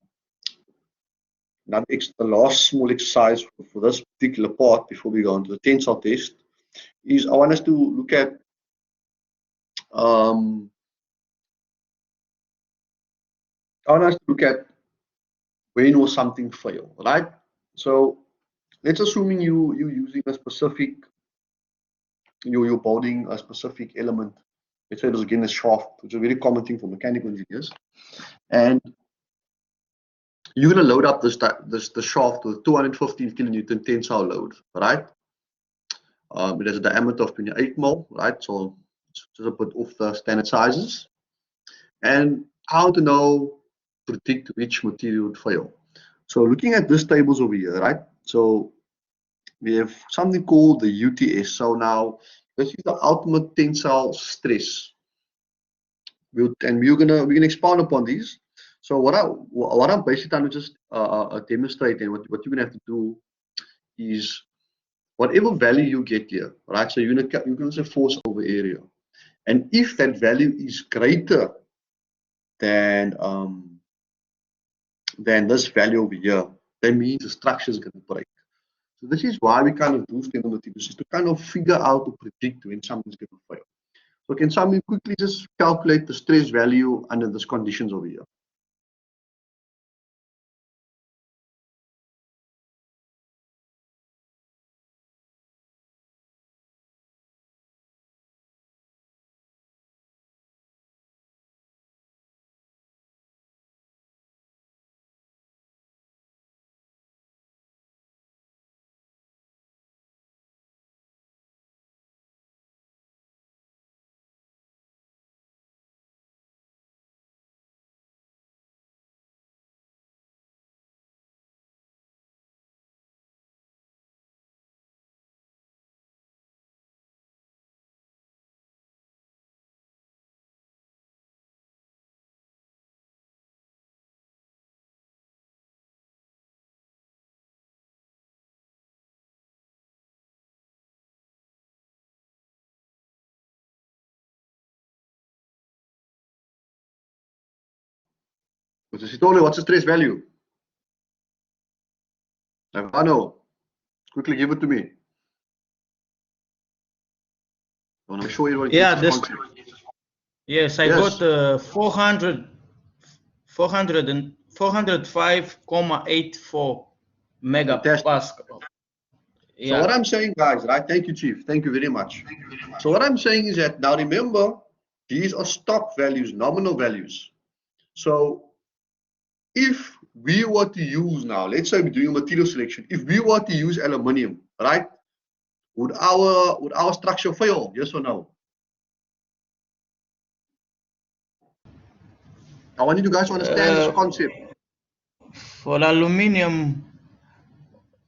last small exercise for this particular part before we go into the tensile test is I want us to look at when will something fail, right? So let's assuming you're using a specific, you're building a specific element. Let's say it was again a shaft, which is a very common thing for mechanical engineers. And you're going to load up the shaft with 215 kilonewton tensile load, right? It has a diameter of 28 mil, right? So it's just a bit off the standard sizes. And how to know, predict which material would fail. So looking at these tables over here, right? So we have something called the UTS. So now this is the ultimate tensile stress. We're gonna expand upon these. So what I'm basically trying to just demonstrate, and what you're gonna have to do is whatever value you get here, right? So you're gonna say force over area, and if that value is greater than this value over here, that means the structure is gonna break. So this is why we kind of do standard materials, is to kind of figure out or predict when something's gonna fail. So can somebody quickly just calculate the stress value under these conditions over here? What's the stress value? Navano, quickly give it to me. I want to show you what Yeah, yes, I Yes. got 405.84 megapascal. So what I'm saying, guys, right? Thank you, Chief. Thank you very much. So what I'm saying is that now remember, these are stock values, nominal values. So if we were to use now, let's say we're doing a material selection, if we were to use aluminium, right? Would our structure fail? Yes or no? I want you guys to understand this concept. For aluminium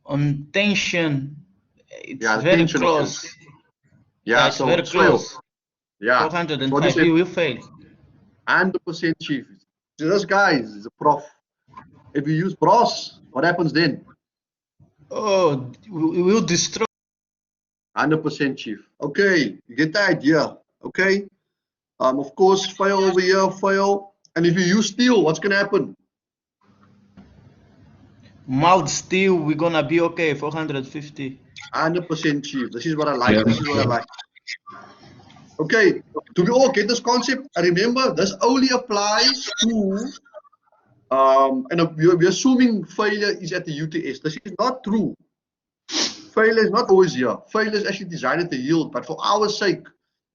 on tension, it's very tension close. issue. Yeah, it's very close. Yeah, 405, you will fail. 100%, Chief. So this guy is a prof. If you use brass, what happens then? Oh, we will destroy. 100%, Chief. Okay, you get the idea. Okay. Of course, fail over here, fail. And if you use steel, what's gonna happen? Mild steel, we're gonna be okay. 450. 100%, Chief. This is what I like. Yeah. This is what I like. Okay, do we all get this concept? And remember, this only applies to and we're assuming failure is at the UTS. This is not true. Failure is not always here. Failure is actually designed at the yield, but for our sake,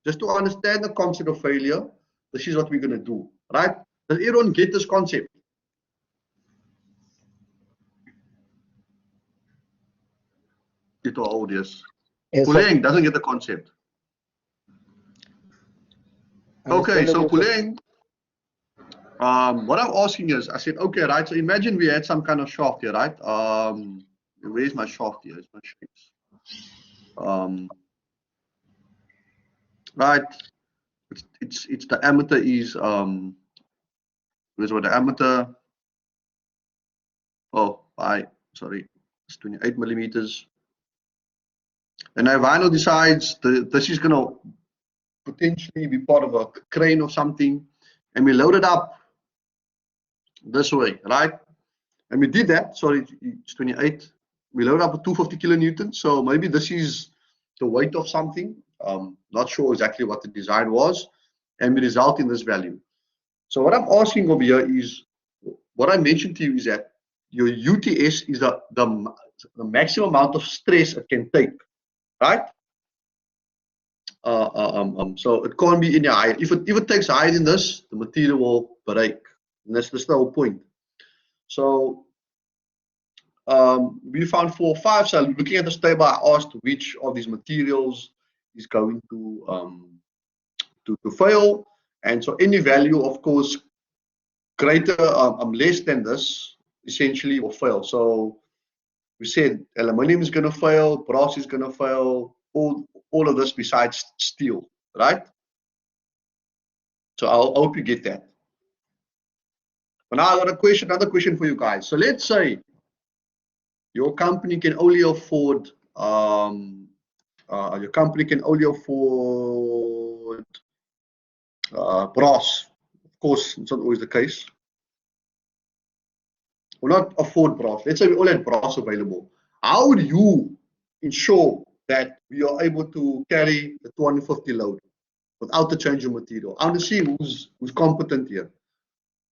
just to understand the concept of failure, this is what we're going to do, right? Does everyone get this concept? It all old, yes. Puleng doesn't get the concept. Okay, so Puleng, what I'm asking is, I said, okay, right, so imagine we had some kind of shaft here, right? Where's my shaft here? It's my shapes. Right, it's the diameter is where's what diameter? Oh, sorry, it's 28 millimeters. And now vinyl decides this is gonna potentially be part of a crane or something, and we load it up this way, right? And we did that. Sorry, it's 28. We load up with 250 kilonewtons. So maybe this is the weight of something. Not sure exactly what the design was, and we result in this value. So what I'm asking over here is, what I mentioned to you is that your UTS is the maximum amount of stress it can take, right? So it can't be any higher. If it takes higher than this, the material will break. And that's the whole point. So we found 4 or 5. So looking at this table, I asked which of these materials is going to fail. And so any value, of course, greater less than this essentially will fail. So we said aluminium is going to fail, brass is going to fail, all of this besides steel, right? So I hope you get that. But now I got another question for you guys. So let's say your company can only afford brass. Of course, it's not always the case. Will not afford brass. Let's say we all had brass available. How would you ensure that we are able to carry the 250 load without the change of material? I want to see who's competent here,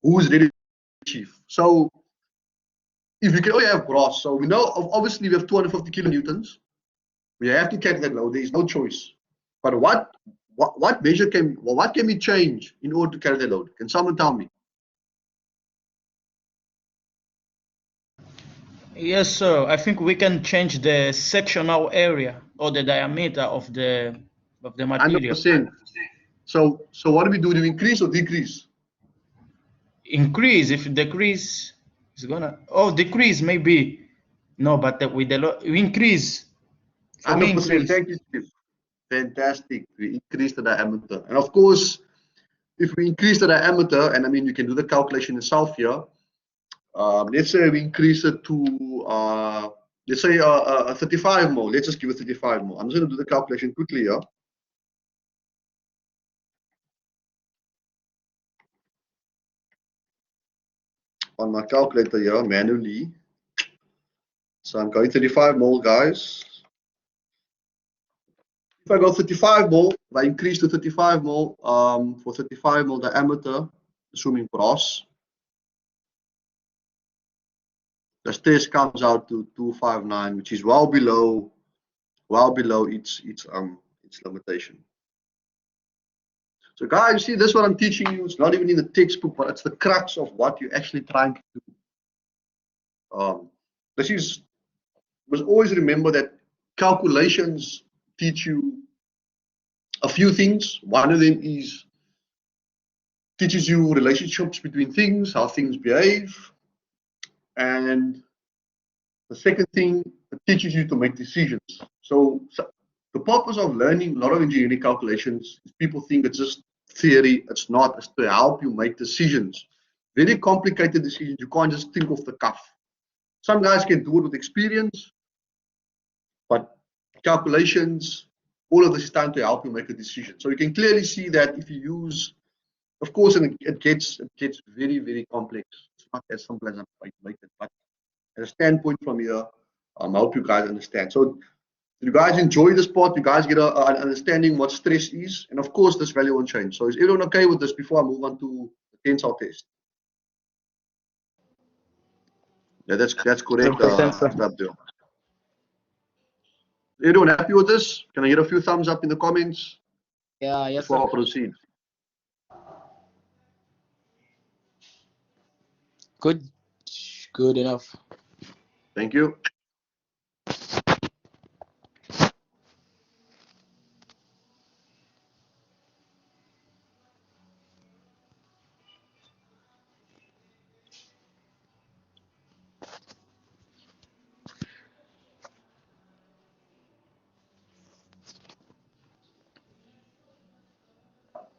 who's ready to achieve. So if you can only have brass, so we know obviously we have 250 kilonewtons. We have to carry that load. There is no choice. But what can we change in order to carry that load? Can someone tell me? Yes, sir. I think we can change the sectional area or the diameter of the material. 100%. So what do we do? Do we increase or decrease? Increase. If decrease is gonna decrease maybe. No, but with the we increase. For me, 100%. increase. Thank you, Steve. Fantastic. We increase the diameter. And of course, if we increase the diameter, and I mean, you can do the calculation yourself here. Let's say we increase it to, let's say 35 more. Let's just give it 35 more. I'm just going to do the calculation quickly here. On my calculator here, manually. So I'm going 35 mole, guys. If I go 35 mole, if I increase to 35 mole, for 35 mole diameter, assuming brass, the stress comes out to 259, which is well below its limitation. So guys, you see, this is what I'm teaching you. It's not even in the textbook, but it's the crux of what you're actually trying to do. Must always remember that calculations teach you a few things. One of them is teaches you relationships between things, how things behave. And the second thing, it teaches you to make decisions. So the purpose of learning a lot of engineering calculations is people think it's just theory. It's not. It's to help you make decisions. Very complicated decisions. You can't just think off the cuff. Some guys can do it with experience, but calculations, all of this is time to help you make a decision. So you can clearly see that if you use, of course, and it gets very, very complex. It's not as simple as I'm trying to make it, but as a standpoint from here, I hope you guys understand. So you guys enjoy this part, you guys get an understanding what stress is, and of course this value won't change. So is everyone okay with this before I move on to the tensile test? Yeah, that's correct. Everyone happy with this? Can I get a few thumbs up in the comments? Yeah, yes, Before sir. I proceed. Good enough. Thank you.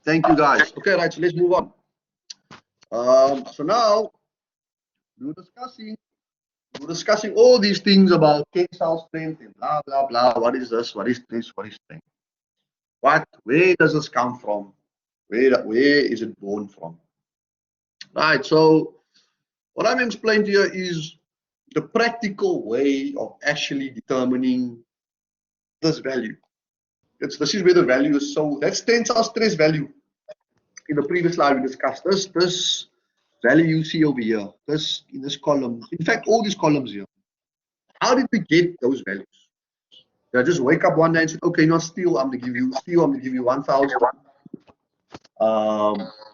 Thank you, guys. Okay, right, so let's move on. So now we're discussing all these things about tensile strength and blah blah blah. What is this? What is this? What is strength? Where does this come from? Where is it born from? Right. So what I'm explaining to you is the practical way of actually determining this value. This is where the value is. So that's tensile stress value. In the previous slide, we discussed this value you see over here, this in this column. In fact, all these columns here. How did we get those values? Did I just wake up one day and say, okay, not steel, I'm gonna give you steel, I'm gonna give you 1,000.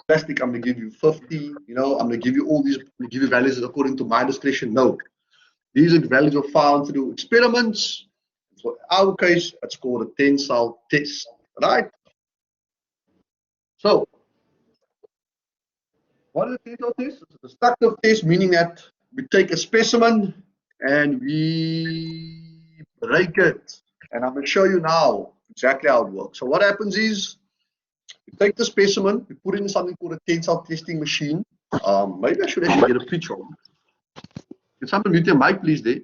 Plastic, I'm going to give you 50. You know, I'm going to give you all these, I'm going to give you values according to my discretion. No. These are values are found through experiments. For our case, it's called a tensile test, right? So, what is a tensile test? It's a destructive test, meaning that we take a specimen and we break it. And I'm going to show you now exactly how it works. So what happens is, we take the specimen, we put it in something called a tensile testing machine. Maybe I should actually get a picture of it. Can someone mute your mic, please, there?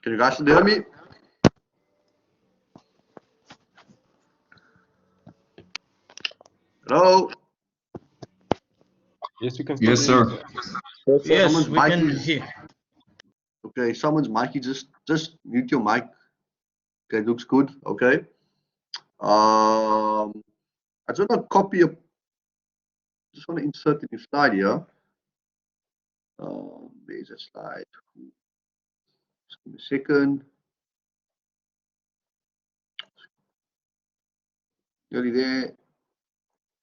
Can you guys still hear me? Hello? Yes, we can Yes, still sir. hear you. Yes, Someone's we mic can is hear. okay. Someone's mic is just mute your mic. Okay, looks good. Okay. I just want to copy a. Just want to insert a new slide here. There's a slide. Just give me a second. Nearly there.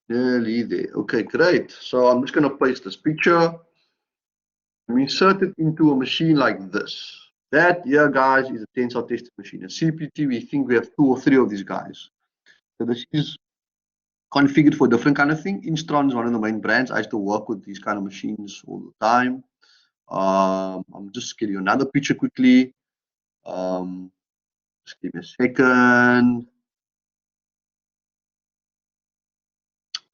Nearly there. Okay, great. So I'm just going to place this picture. We insert it into a machine like this. That here, guys, is a tensile testing machine. A CPT, we think we have 2 or 3 of these guys. So this is configured for different kind of thing. Instron is one of the main brands. I used to work with these kind of machines all the time. I'm just getting another picture quickly. Just give me a second.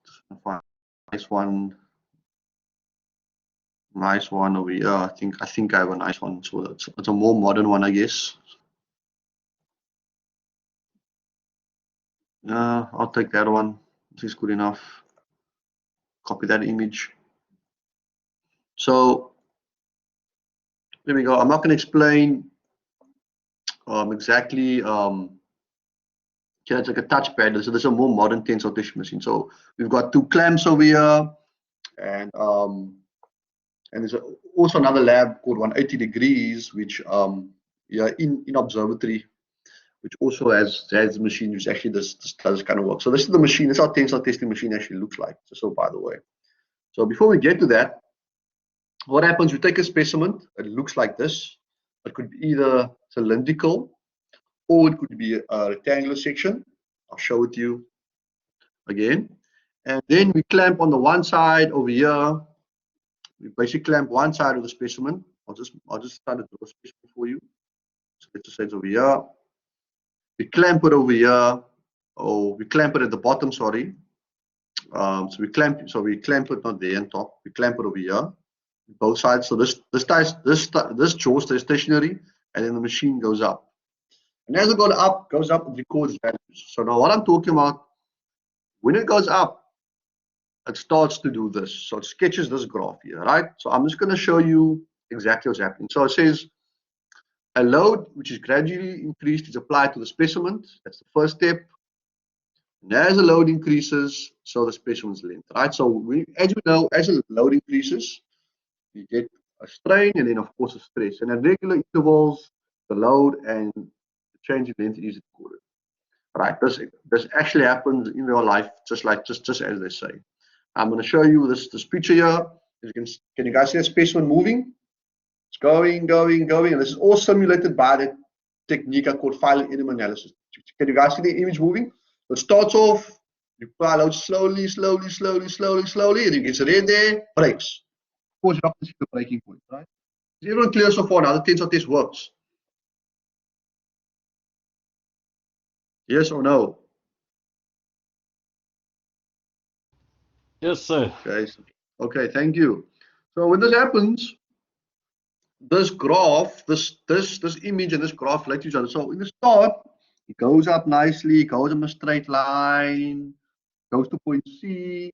Just find a nice one. Nice one over here. I think I have a nice one. So it's a more modern one, I guess. Yeah, I'll take that one. This is good enough. Copy that image. So there we go. I'm not going to explain exactly. Okay, it's like a touchpad. So there's a more modern tensile tissue machine. So we've got 2 clamps over here, and there's also another lab called 180 degrees, which yeah, in observatory, which also has a machine which actually does kind of work. So this is the machine. This is how tensile testing machine actually looks like. So by the way, so before we get to that, what happens? We take a specimen. It looks like this. It could be either cylindrical or it could be a rectangular section. I'll show it to you again. And then we clamp on the one side over here. We basically clamp one side of the specimen. I'll just start to draw a specimen for you. So let's just say it's over here. We clamp it over here. Oh, we clamp it at the bottom, sorry. So we clamp it not there on top. We clamp it over here. Both sides. So this jaw stays stationary, and then the machine goes up. And as it goes up, it records values. So now what I'm talking about, when it goes up, it starts to do this. So it sketches this graph here, right? So I'm just going to show you exactly what's happening. So it says a load which is gradually increased is applied to the specimen. That's the first step. And as the load increases, so the specimen's length, right? So as you know, as the load increases, you get a strain and then of course a stress. And at regular intervals, the load and the change in length is recorded. Right? This actually happens in real life, just as they say. I'm going to show you this picture here. Can you guys see the specimen moving? It's going, and this is all simulated by the technique called file element analysis. Can you guys see the image moving? So it starts off, you apply load slowly, and it gets red there, breaks. Of course, you have to see the breaking point, right? Is everyone clear so far now? The tensile test works. Yes or no? Yes, sir. Okay, thank you. So when this happens, this graph, this image and this graph relate to each other. So in the start, it goes up nicely, goes in a straight line, goes to point C,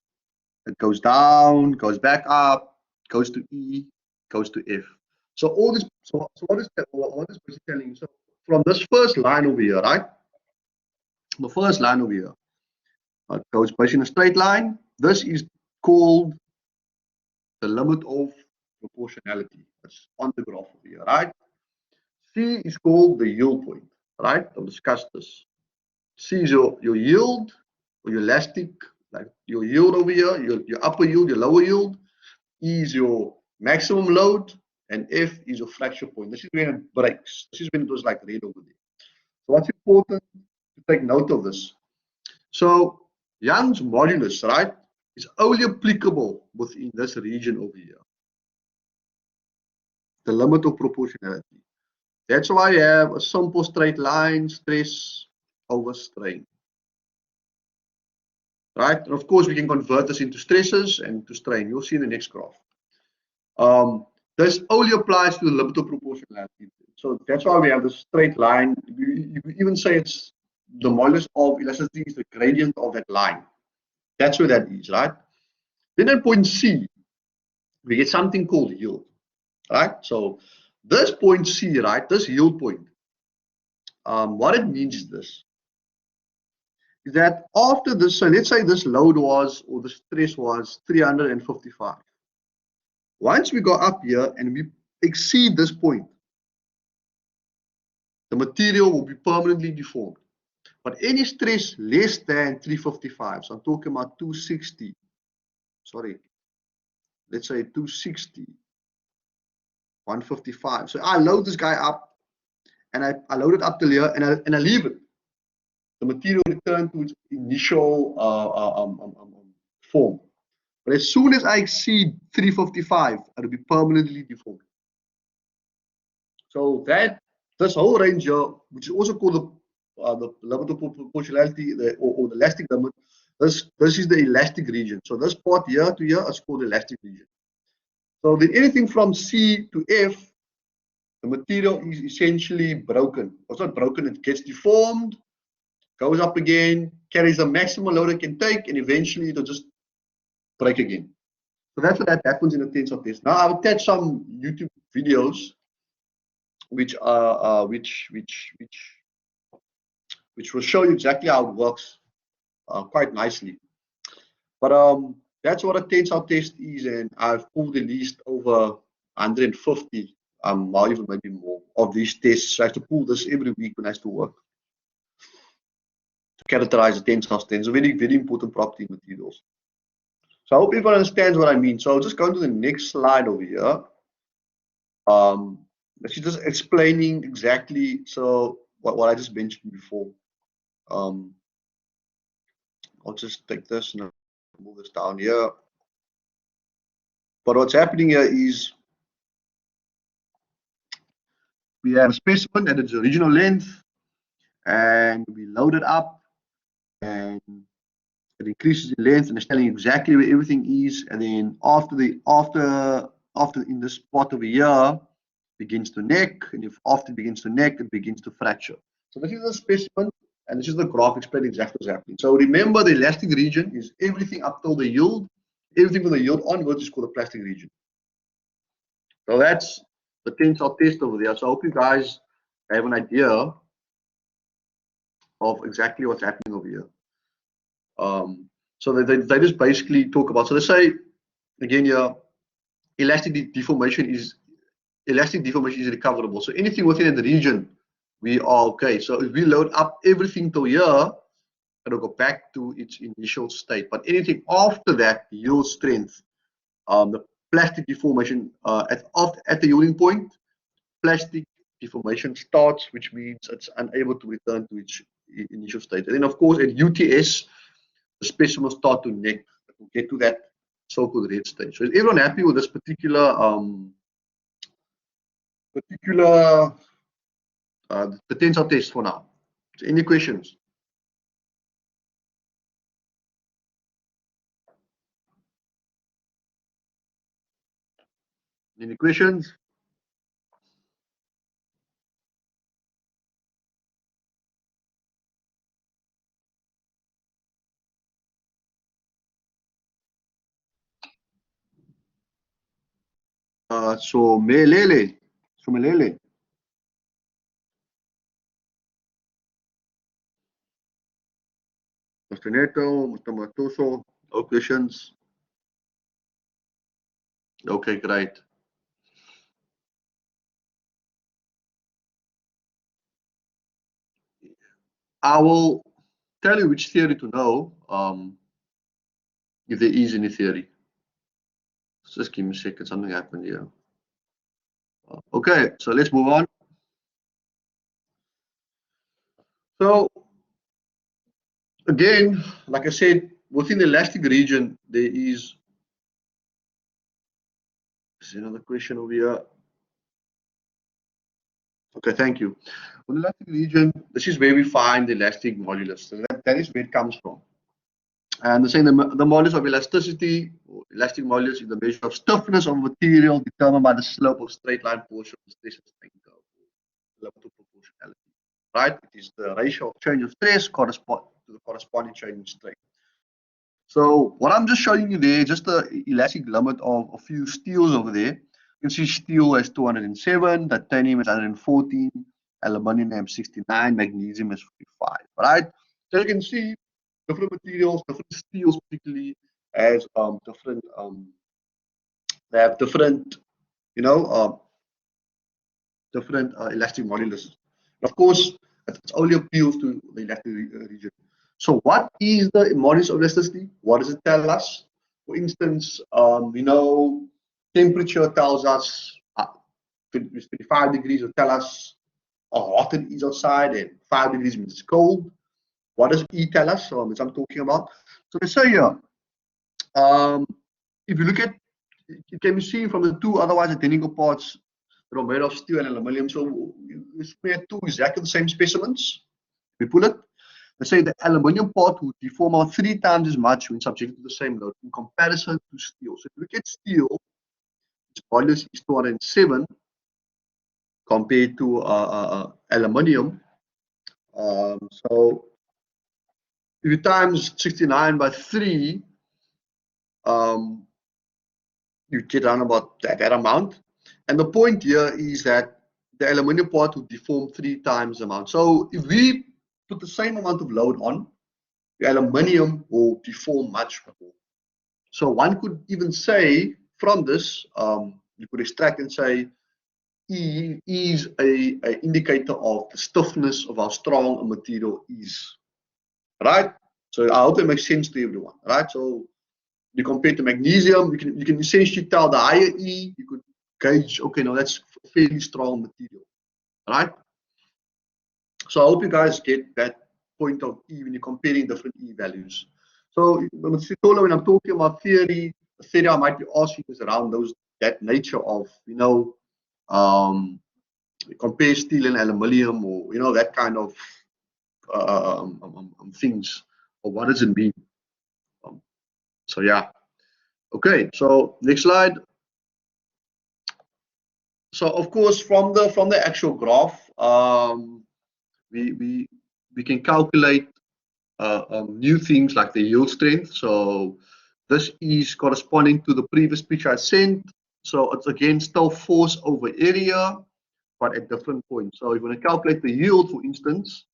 it goes down, goes back up, goes to E, goes to F. So all this, so what is basically telling you? So from this first line over here, right? The first line over here, It goes basically in a straight line. This is called the limit of proportionality. That's on the graph over here, right? C is called the yield point, right? I'll discuss this. C is your yield or your elastic, like your yield over here, your upper yield, your lower yield. E is your maximum load, and F is your fracture point. This is when it breaks. This is when it was like red over there. So what's important to take note of this? So Young's modulus, right, is only applicable within this region over here. The limit of proportionality. That's why you have a simple straight line, stress over strain. Right? And of course, we can convert this into stresses and to strain. You'll see in the next graph. This only applies to the limit of proportionality. So that's why we have this straight line. You could even say it's the modulus of elasticity is the gradient of that line. That's where that is, right? Then at point C, we get something called yield, right? So this point C, right, this yield point, what it means is this. Is that after this, so let's say this load was, or the stress was 355. Once we go up here and we exceed this point, the material will be permanently deformed. But any stress less than 355, so I'm talking about 260, sorry, let's say 260, 155. So I load this guy up and I load it up till here and I leave it. The material return to its initial form. But as soon as I exceed 355, it'll be permanently deformed. So that this whole range here, which is also called the limit of proportionality or the elastic limit, this is the elastic region. So this part here to here is called the elastic region. So then anything from C to F, the material is essentially broken. It's not broken, it gets deformed, goes up again, carries the maximum load it can take, and eventually it'll just break again. So that's what happens in a tensile test. Now I've attached some YouTube videos which will show you exactly how it works quite nicely. But that's what a tensile test is, and I've pulled at least over 150, or even maybe more of these tests. So I have to pull this every week when I have to work to characterize the tensile strength. It's a very, very important property in materials. So I hope everyone understands what I mean. So I'll just go to the next slide over here. She's just explaining exactly what I just mentioned before. I'll just take this and move this down here. But what's happening here is we have a specimen at its original length, and we load it up, and it increases in length, and it's telling you exactly where everything is. And then after in this part over here, begins to neck, and if after it begins to neck, it begins to fracture. So this is a specimen, and this is the graph explaining exactly what's happening. So remember, the elastic region is everything up till the yield. Everything from the yield onwards is called the plastic region. So that's the tensile test over there. So I hope you guys have an idea of exactly what's happening over here. So they just basically talk about, so they say again here, elastic deformation is recoverable. So anything within the region, we are okay. So if we load up everything to here, it'll go back to its initial state. But anything after that, yield strength, the plastic deformation at the yielding point, plastic deformation starts, which means it's unable to return to its initial state. And then of course at UTS, the specimen will start to neck, to get to that so-called red stage. So is everyone happy with this particular the tensile test for now? So any questions? Any questions? Somelele. Mr. Neto, Mr. Matoso, no questions. Okay, great. I will tell you which theory to know, if there is any theory. Just give me a second, something happened here. Okay, so let's move on. So again, like I said, within the elastic region, there is another question over here. Okay, thank you. On the elastic region, this is where we find the elastic modulus. So that is where it comes from. And they're saying the modulus of elasticity, or elastic modulus, is the measure of stiffness of material determined by the slope of straight line portion of the stress and strain curve, limit of proportionality. Right? It is the ratio of change of stress correspond to the corresponding change in strain. So what I'm just showing you there, just the elastic limit of a few steels over there. You can see steel has 207, titanium is 114, aluminum has 69, magnesium is 45. Right? So you can see different materials, different steels particularly has different they have different, you know, different elastic modulus. Of course, it only appeals to the elastic region. So what is the modulus of elasticity? What does it tell us? For instance, we know temperature tells us 25 degrees will tell us how hot it is outside, and 5 degrees means it's cold. What does E tell us? Which I'm talking about. So let's say here, if you look at, it can be seen from the two otherwise identical parts that are made of steel and aluminum. So we have two exactly the same specimens. We pull it. Let's say the aluminum part would deform out 3 times as much when subjected to the same load in comparison to steel. So if you look at steel, its modulus is 207 compared to aluminum. So if you times 69 by 3, you get around about that amount. And the point here is that the aluminum part would deform 3 times the amount. So if we put the same amount of load on, the aluminum will deform much more. So one could even say from this, you could extract and say E is a indicator of the stiffness of how strong a material is. Right? So I hope that makes sense to everyone. Right? So you compare to magnesium, you can essentially tell the higher E, you could gauge, okay, no, that's a fairly strong material. Right? So I hope you guys get that point of E when you're comparing different E values. So when I'm talking about theory, the theory I might be asking is around that nature of, compare steel and aluminum, or that kind of things, or what does it mean? So yeah. Okay, so next slide. So of course, from the actual graph, we can calculate new things like the yield strength. So this is corresponding to the previous picture I sent. So it's again still force over area, but at different points. So if you want to calculate the yield, for instance,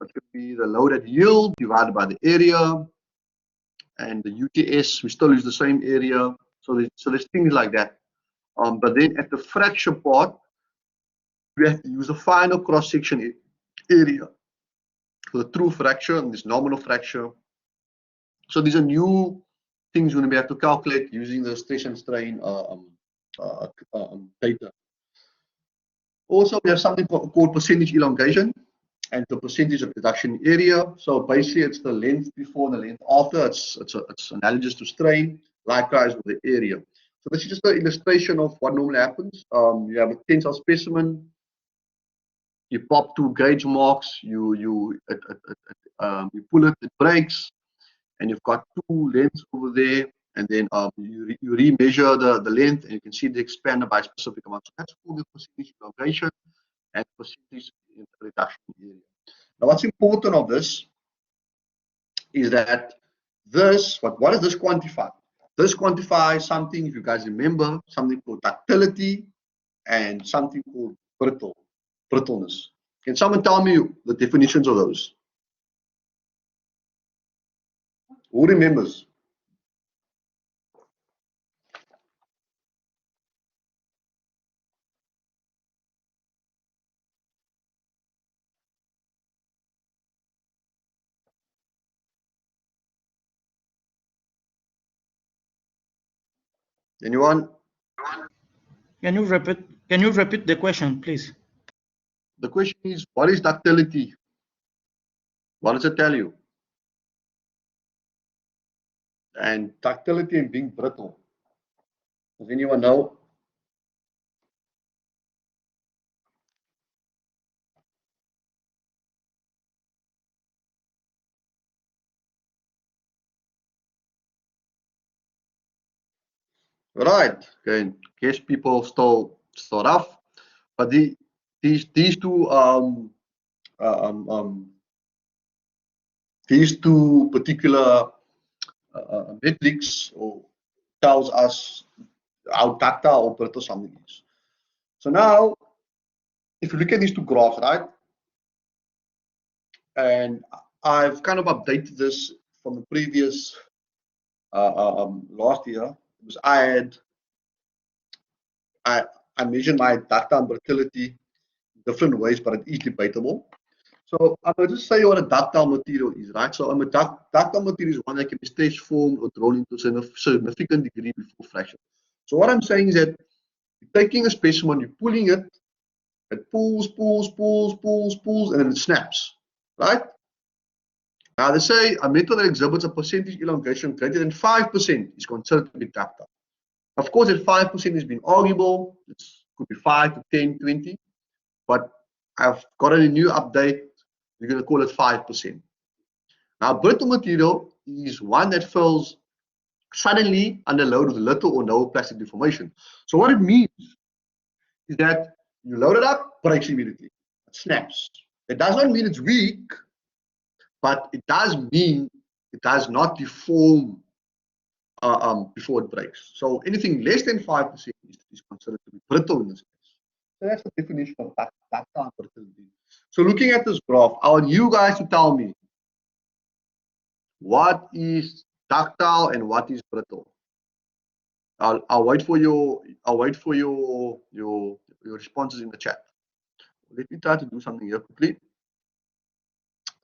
it could be the loaded yield divided by the area, and the UTS, we still use the same area. So there's things like that. But then at the fracture part, we have to use the final cross-section area for the true fracture and this nominal fracture. So these are new things we're going to have to calculate using the stress and strain data. Also, we have something called percentage elongation and the percentage of reduction area. So basically, it's the length before and the length after. It's analogous to strain. Likewise with the area. So this is just an illustration of what normally happens. You have a tensile specimen. You pop 2 gauge marks. You pull it. It breaks, and you've got 2 lengths over there. And then you remeasure the length, and you can see the expanded by a specific amount. So that's called the percentage elongation and percentage reduction area. Now, what's important of this is that what does this quantify? This quantifies something, if you guys remember, something called ductility and something called brittleness. Can someone tell me the definitions of those? Who remembers? Anyone? Can you repeat the question, please? The question is, what is ductility? What does it tell you? And ductility and being brittle. Does anyone know? Right. Okay. Guess people still rough, but these two uh, um, um, these two particular metrics or tells us how ductile or brittle something is. So now, if you look at these two graphs, right, and I've kind of updated this from the previous last year because I measured my ductile brittility different ways, but it is debatable. So I'm going to just say what a ductile material is, right? So a ductile material is one that can be stretched, formed, or drawn into a significant degree before fracture. So what I'm saying is that you're taking a specimen, you're pulling it, it pulls, and then it snaps, right? Now they say a metal that exhibits a percentage elongation greater than 5% is considered to be ductile. Of course, that 5% has been arguable. It could be 5 to 10, 20, but I've got a new update. We're going to call it 5%. Now, brittle material is one that fails suddenly under load with little or no plastic deformation. So what it means is that you load it up, breaks immediately. It snaps. It does not mean it's weak, but it does mean it does not deform before it breaks. So anything less than 5% is considered to be brittle in this case. So that's the definition of ductile brittlity. So looking at this graph, I want you guys to tell me what is ductile and what is brittle. I'll wait for your responses in the chat. Let me try to do something here quickly.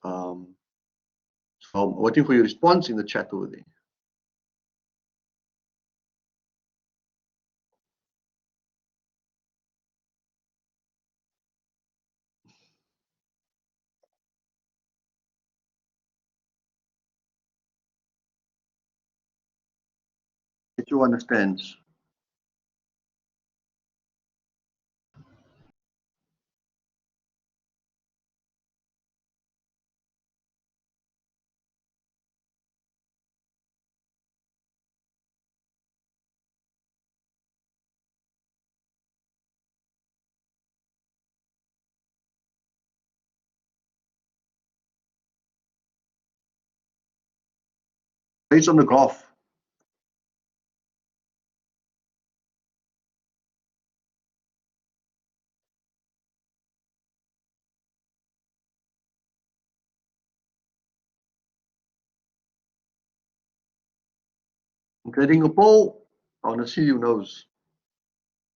So I'm waiting for your response in the chat over there. Did you understand? Based on the graph. I'm creating a poll. I want to see who knows.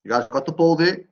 You guys got the poll there?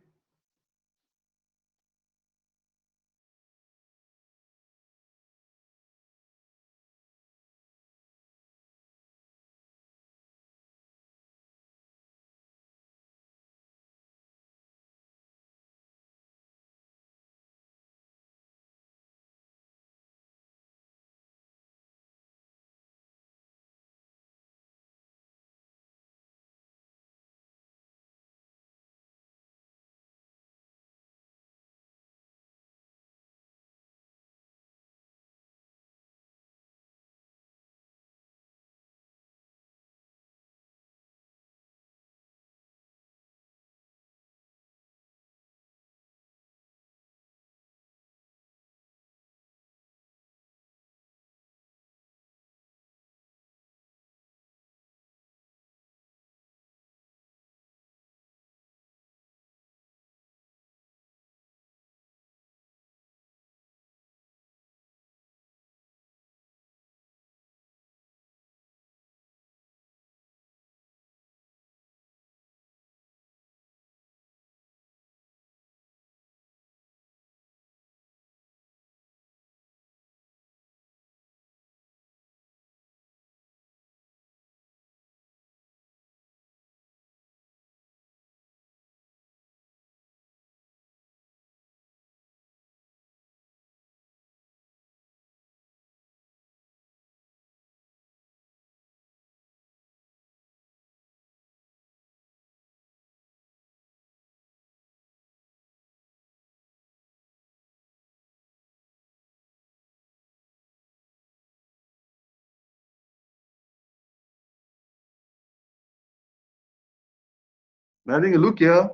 I'm having a look here.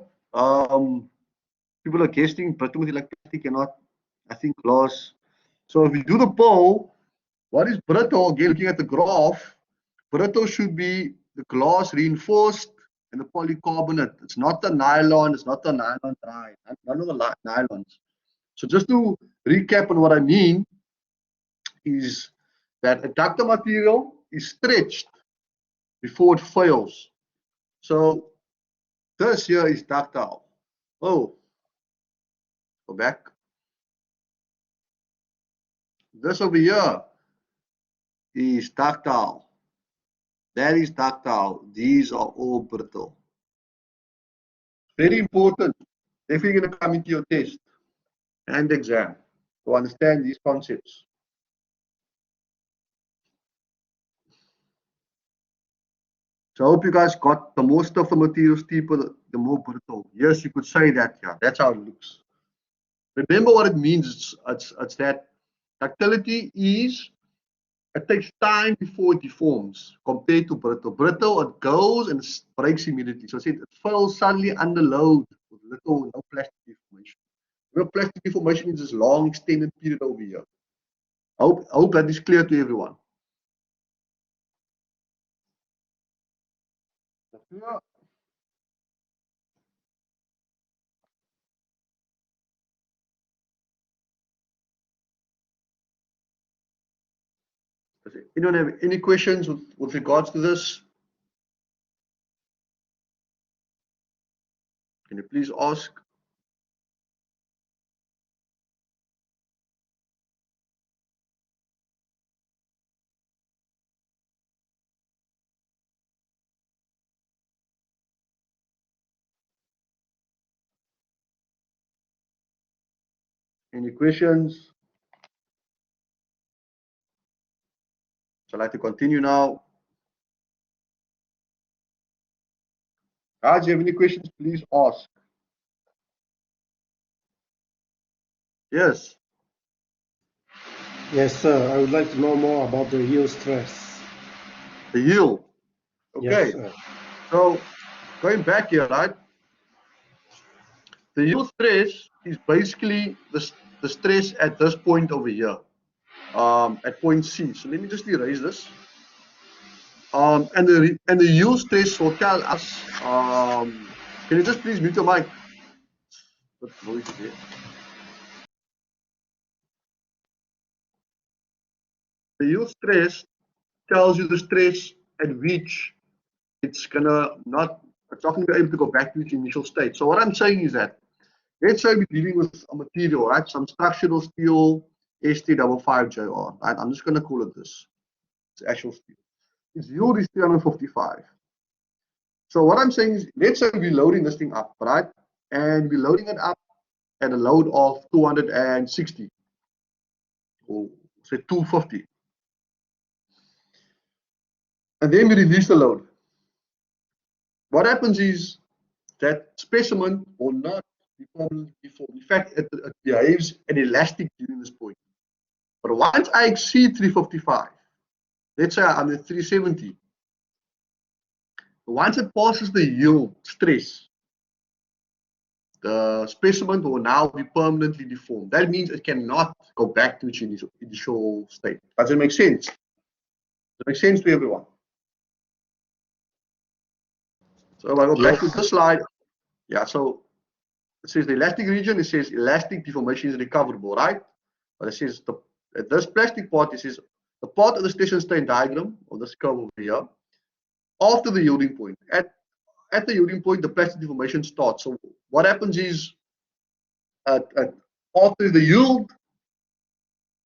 People are guessing brittle with electricity cannot, I think, glass. So if we do the poll, what is brittle? Again, looking at the graph, brittle should be the glass reinforced and the polycarbonate. It's not the nylon, it's not the nylon dry, none of the nylons. So just to recap on what I mean is that a ductile material is stretched before it fails. So this here is ductile. Oh, go back. This over here is ductile. That is ductile. These are all brittle. Very important. If you're going to come into your test and exam to understand these concepts. So I hope you guys got the most of the material steeper, the more brittle. Yes, you could say that. Yeah, that's how it looks. Remember what it means. It's that ductility is, it takes time before it deforms compared to brittle. Brittle, it goes and breaks immediately. So it falls suddenly under load with little no plastic deformation. No plastic deformation is this long extended period over here. I hope that is clear to everyone. Does anyone have any questions with regards to this? Can you please ask? Any questions? So I'd like to continue now. Guys, you have any questions, please ask. Yes. Yes, sir. I would like to know more about the yield stress. The yield. Okay. Yes, sir. So going back here, right? The yield stress is basically the stress at this point over here, at point C. So let me just erase this. And the yield stress will tell us. Can you just please mute your mic? What noise is there? The yield stress tells you the stress at which it's gonna not, it's not gonna be able to go back to its initial state. So what I'm saying is that, let's say we're dealing with a material, right? Some structural steel ST55 J R, right? I'm just gonna call it this. It's actual steel. Its yield is 355. So what I'm saying is, let's say we're loading this thing up, right? And we're loading it up at a load of 260, or say 250. And then we release the load. What happens is that specimen will not be permanently deformed. In fact, it behaves an elastic during this point. But once I exceed 355, let's say I'm at 370, once it passes the yield stress, the specimen will now be permanently deformed. That means it cannot go back to its initial state. Does it make sense? Does it make sense to everyone? So if I go back to Yes. this slide, yeah, so it says the elastic region, it says elastic deformation is recoverable, right? But it says this plastic part, it says the part of the station strain diagram of this curve over here, after the yielding point. At the yielding point, the plastic deformation starts. So what happens is, after the yield,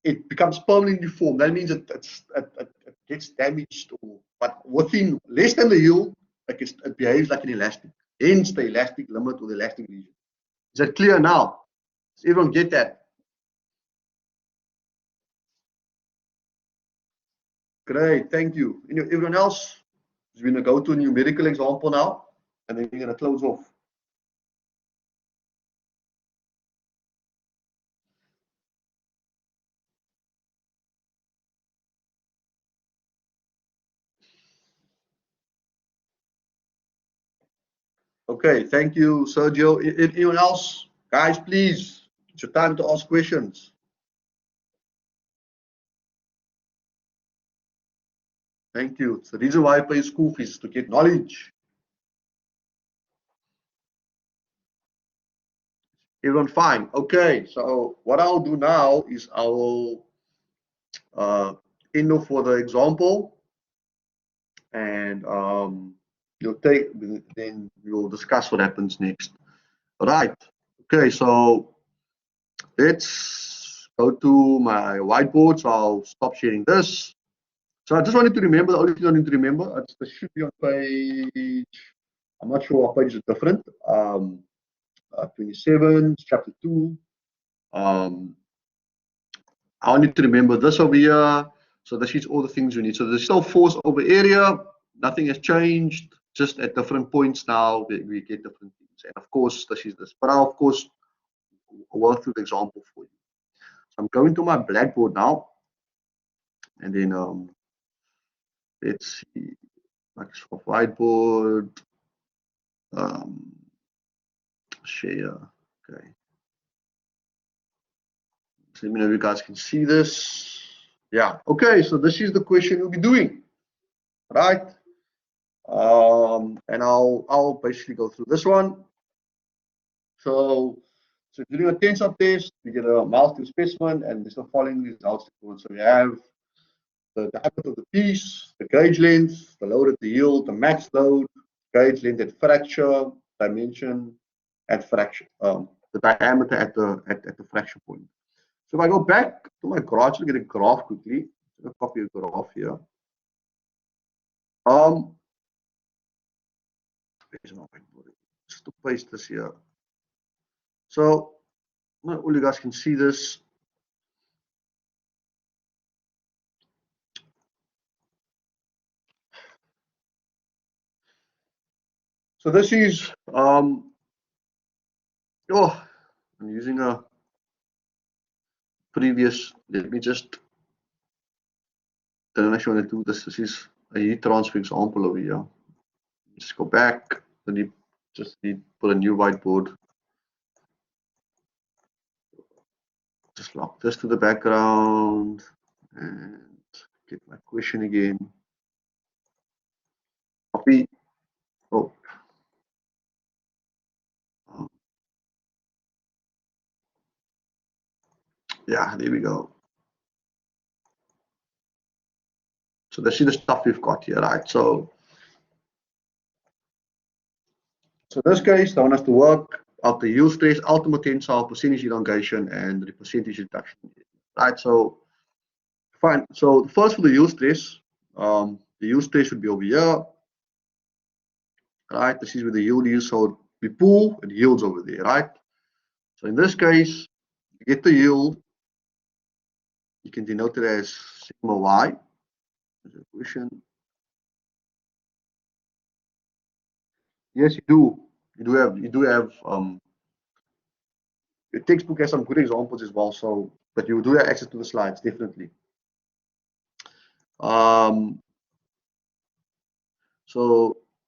it becomes permanently deformed. That means it gets damaged, but within less than the yield, it behaves like an elastic. Hence the elastic limit or the elastic region. Is that clear now? Does everyone get that? Great, thank you. Everyone else is going to go to a numerical example now, and then we're going to close off. Okay, thank you, Sergio. Anyone else? Guys, please, it's your time to ask questions. Thank you. It's the reason why I pay school fees, to get knowledge. Everyone fine? Okay, so what I'll do now is I will end off for the example, and you'll take, then we'll discuss what happens next. All right. Okay, so let's go to my whiteboard. So I'll stop sharing this. So I just wanted to remember, the only thing I need to remember, it should be on page, I'm not sure what page is different. 27, chapter 2. I need to remember this over here. So this is all the things you need. So there's still force over area. Nothing has changed. Just at different points now, we get different things. And of course, this is this. But I'll, of course, work through the example for you. So I'm going to my blackboard now. And then let's see. Microsoft Whiteboard. Share. Okay. So let me know if you guys can see this. Yeah. Okay. So this is the question you'll be doing, right? And I'll basically go through this one. So during a tensor test, we get a multi specimen, and there's the following results. So we have the diameter of the piece, the gauge length, the load at the yield, the max load, gauge length at fracture, dimension at fracture, the diameter at the fracture point. So if I go back to my graph, to get a graph quickly, I'll copy a graph here. Just to paste this here. So not all you guys can see this. So this is I'm using a previous, let me just, I don't actually want to do this. This is a heat transfer example over here. Just go back, then you just need put a new whiteboard. Just lock this to the background and get my question again. Copy. Oh. Yeah, there we go. So this is the stuff we've got here, right? So in this case, I want us to work out the yield stress, ultimate tensile, percentage elongation, and the percentage reduction. Right. So fine. So first for the yield stress, the yield stress should be over here. Right. This is where the yield is. So we pull, it yields over there, right? So in this case, you get the yield. You can denote it as sigma y. There's a question. Yes, you do. You do have your textbook has some good examples as well. So, but you do have access to the slides, definitely. So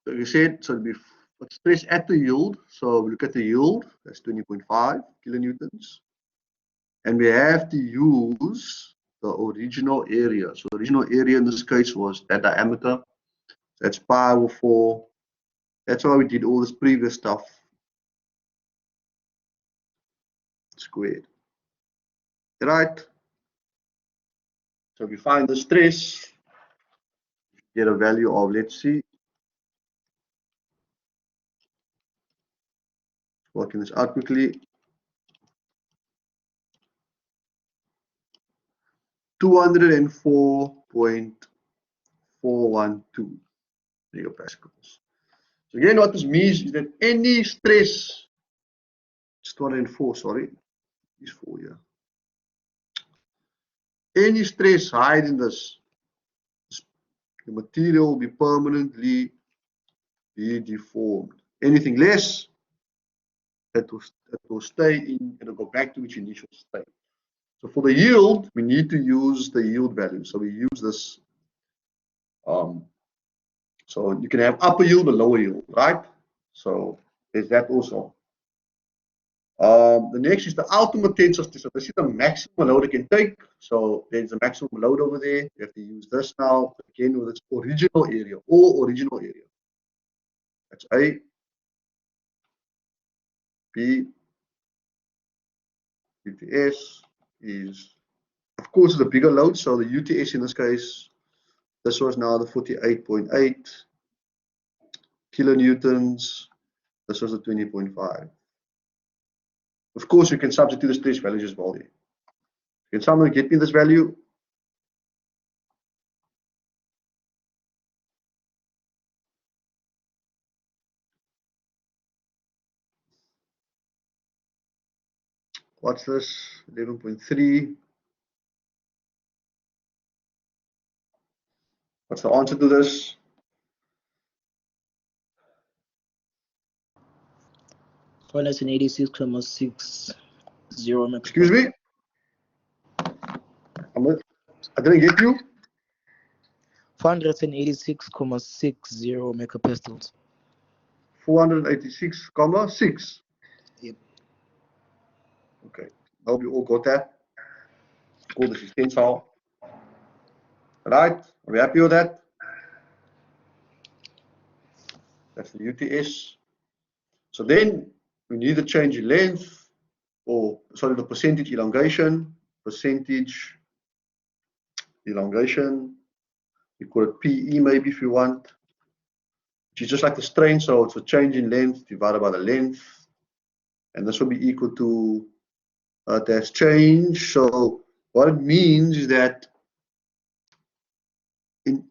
like I said, so it'll be stress at the yield. So we look at the yield, that's 20.5 kilonewtons. And we have to use the original area. So the original area in this case was that diameter. That's pi over 4. That's why we did all this previous stuff squared. Right? So if you find the stress, you get a value of, let's see, working this out quickly, 204.412 megapascals. So again, what this means is that any stress, it's 204, sorry, is 4 here. Any stress higher than this, the material will be permanently deformed. Anything less, it will stay in, it'll go back to its initial state. So for the yield, we need to use the yield value. So we use this. So you can have upper yield or lower yield, right? So There's that also. The next is the ultimate tensor stress. So this is the maximum load it can take. So there's a maximum load over there. We have to use this now again with its original area, or original area. That's A, B, UTS is, of course, the bigger load. So the UTS in this case, this was now the 48.8 kilonewtons. This was the 20.5. Of course, you can substitute the stress values as well there. Can someone get me this value? What's this? 11.3. What's the answer to this? Furnace in 86,60 megapaskals. Excuse me? I didn't get you. 486,60 megapastals. 486,6. Yep. Okay. I hope you all got that. Cool, this is tensile. Right? Are we happy with that? That's the UTS. So then we need to change in length, or sorry, the percentage elongation. Percentage elongation. We call it PE maybe if you want. Which is just like the strain, so it's a change in length divided by the length. And this will be equal to that's change. So what it means is that in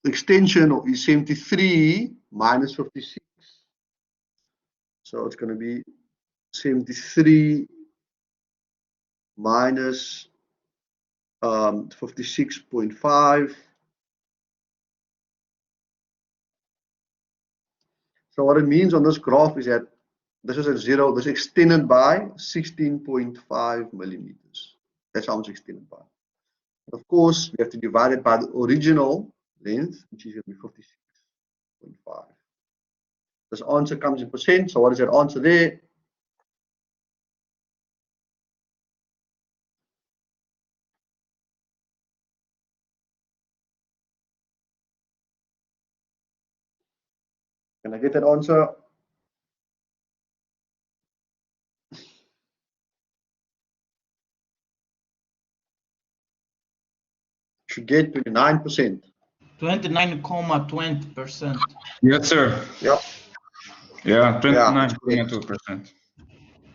the extension is 73 minus 56. So it's going to be 73 minus 56.5. So what it means on this graph is that this is at 0, this is extended by 16.5 millimeters. That's how much extended by. Of course, we have to divide it by the original length, which is going to be 56.5. This answer comes in percent. So what is that answer there? Can I get that answer? Should get 29%. 29,20%. Yes, sir. Yep. Yeah, 29.2%.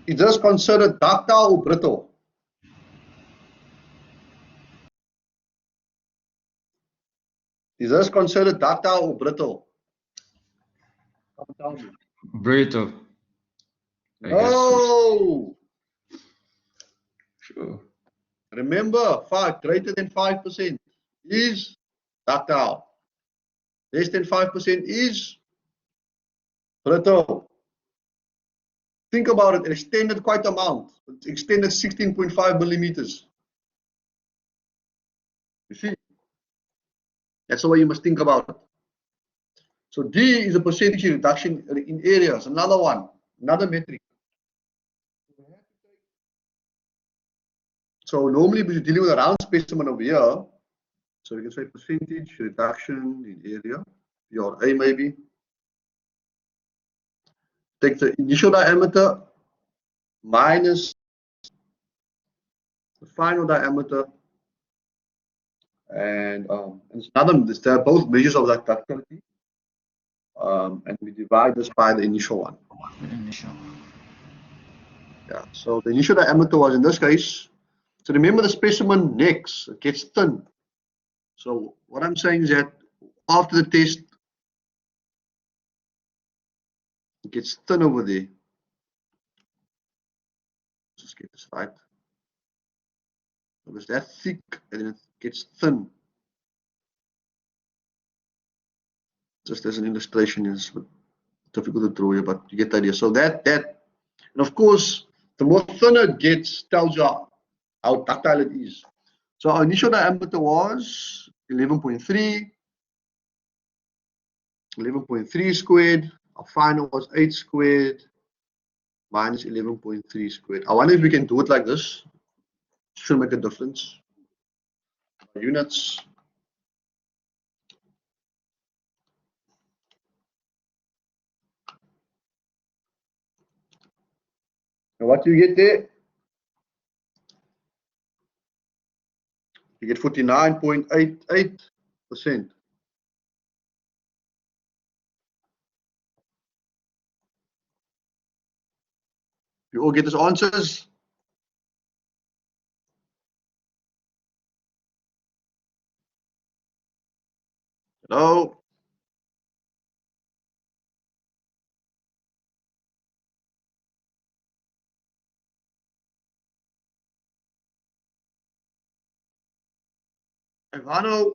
Is this considered ductile or brittle? Is this considered ductile or brittle? Tell me. Brittle. I guess. No. Sure. Remember, greater than 5% is ductile. Less than 5% is brittle. Think about it, extended quite amount. It's extended 16.5 millimeters. You see? That's the way you must think about it. So D is a percentage reduction in areas. Another one, another metric. So normally we're dealing with a round specimen over here. So we can say percentage reduction in area, P or A maybe. Take the initial diameter minus the final diameter, and it's another. They're both measures of that ductility, and we divide this by the initial one. Yeah. So the initial diameter was in this case. So remember the specimen next gets thin. So what I'm saying is that after the test, it gets thin over there. Just get this right. It was that thick and then it gets thin. Just as an illustration, it's difficult to draw here, but you get the idea. So that, and of course, the more thinner it gets, tells you how ductile it is. So our initial diameter was 11.3. 11.3 squared. Our final was 8 squared minus 11.3 squared. I wonder if we can do it like this. Should make a difference. Units. And what do you get there? You get 49.88%. You all get these answers? Hello? Ivano?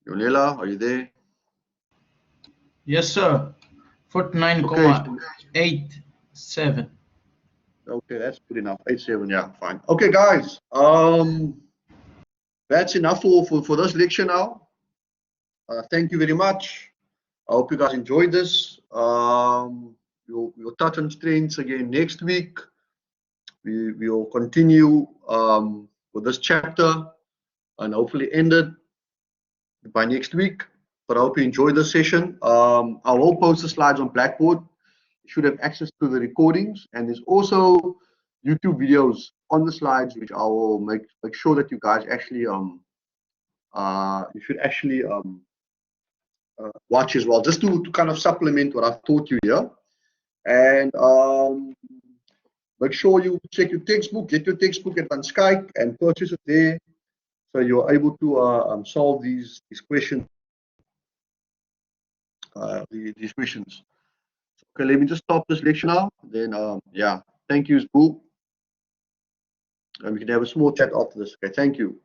Yonela, are you there? Yes, sir. 49,87. Okay, that's good enough. 87, yeah, fine. Okay, guys. That's enough for this lecture now. Thank you very much. I hope you guys enjoyed this. We'll touch on strengths again next week. We will continue with this chapter and hopefully end it by next week. But I hope you enjoyed this session. I will post the slides on Blackboard. You should have access to the recordings, and there's also YouTube videos on the slides, which I will make sure that you guys actually you should actually watch as well, just to kind of supplement what I've taught you here. And make sure you check your textbook, get your textbook at Van Skyke and purchase it there, so you're able to solve these questions. These questions. Okay, let me just stop this lecture now. Then yeah, thank you, Spool. And we can have a small chat after this. Okay, thank you.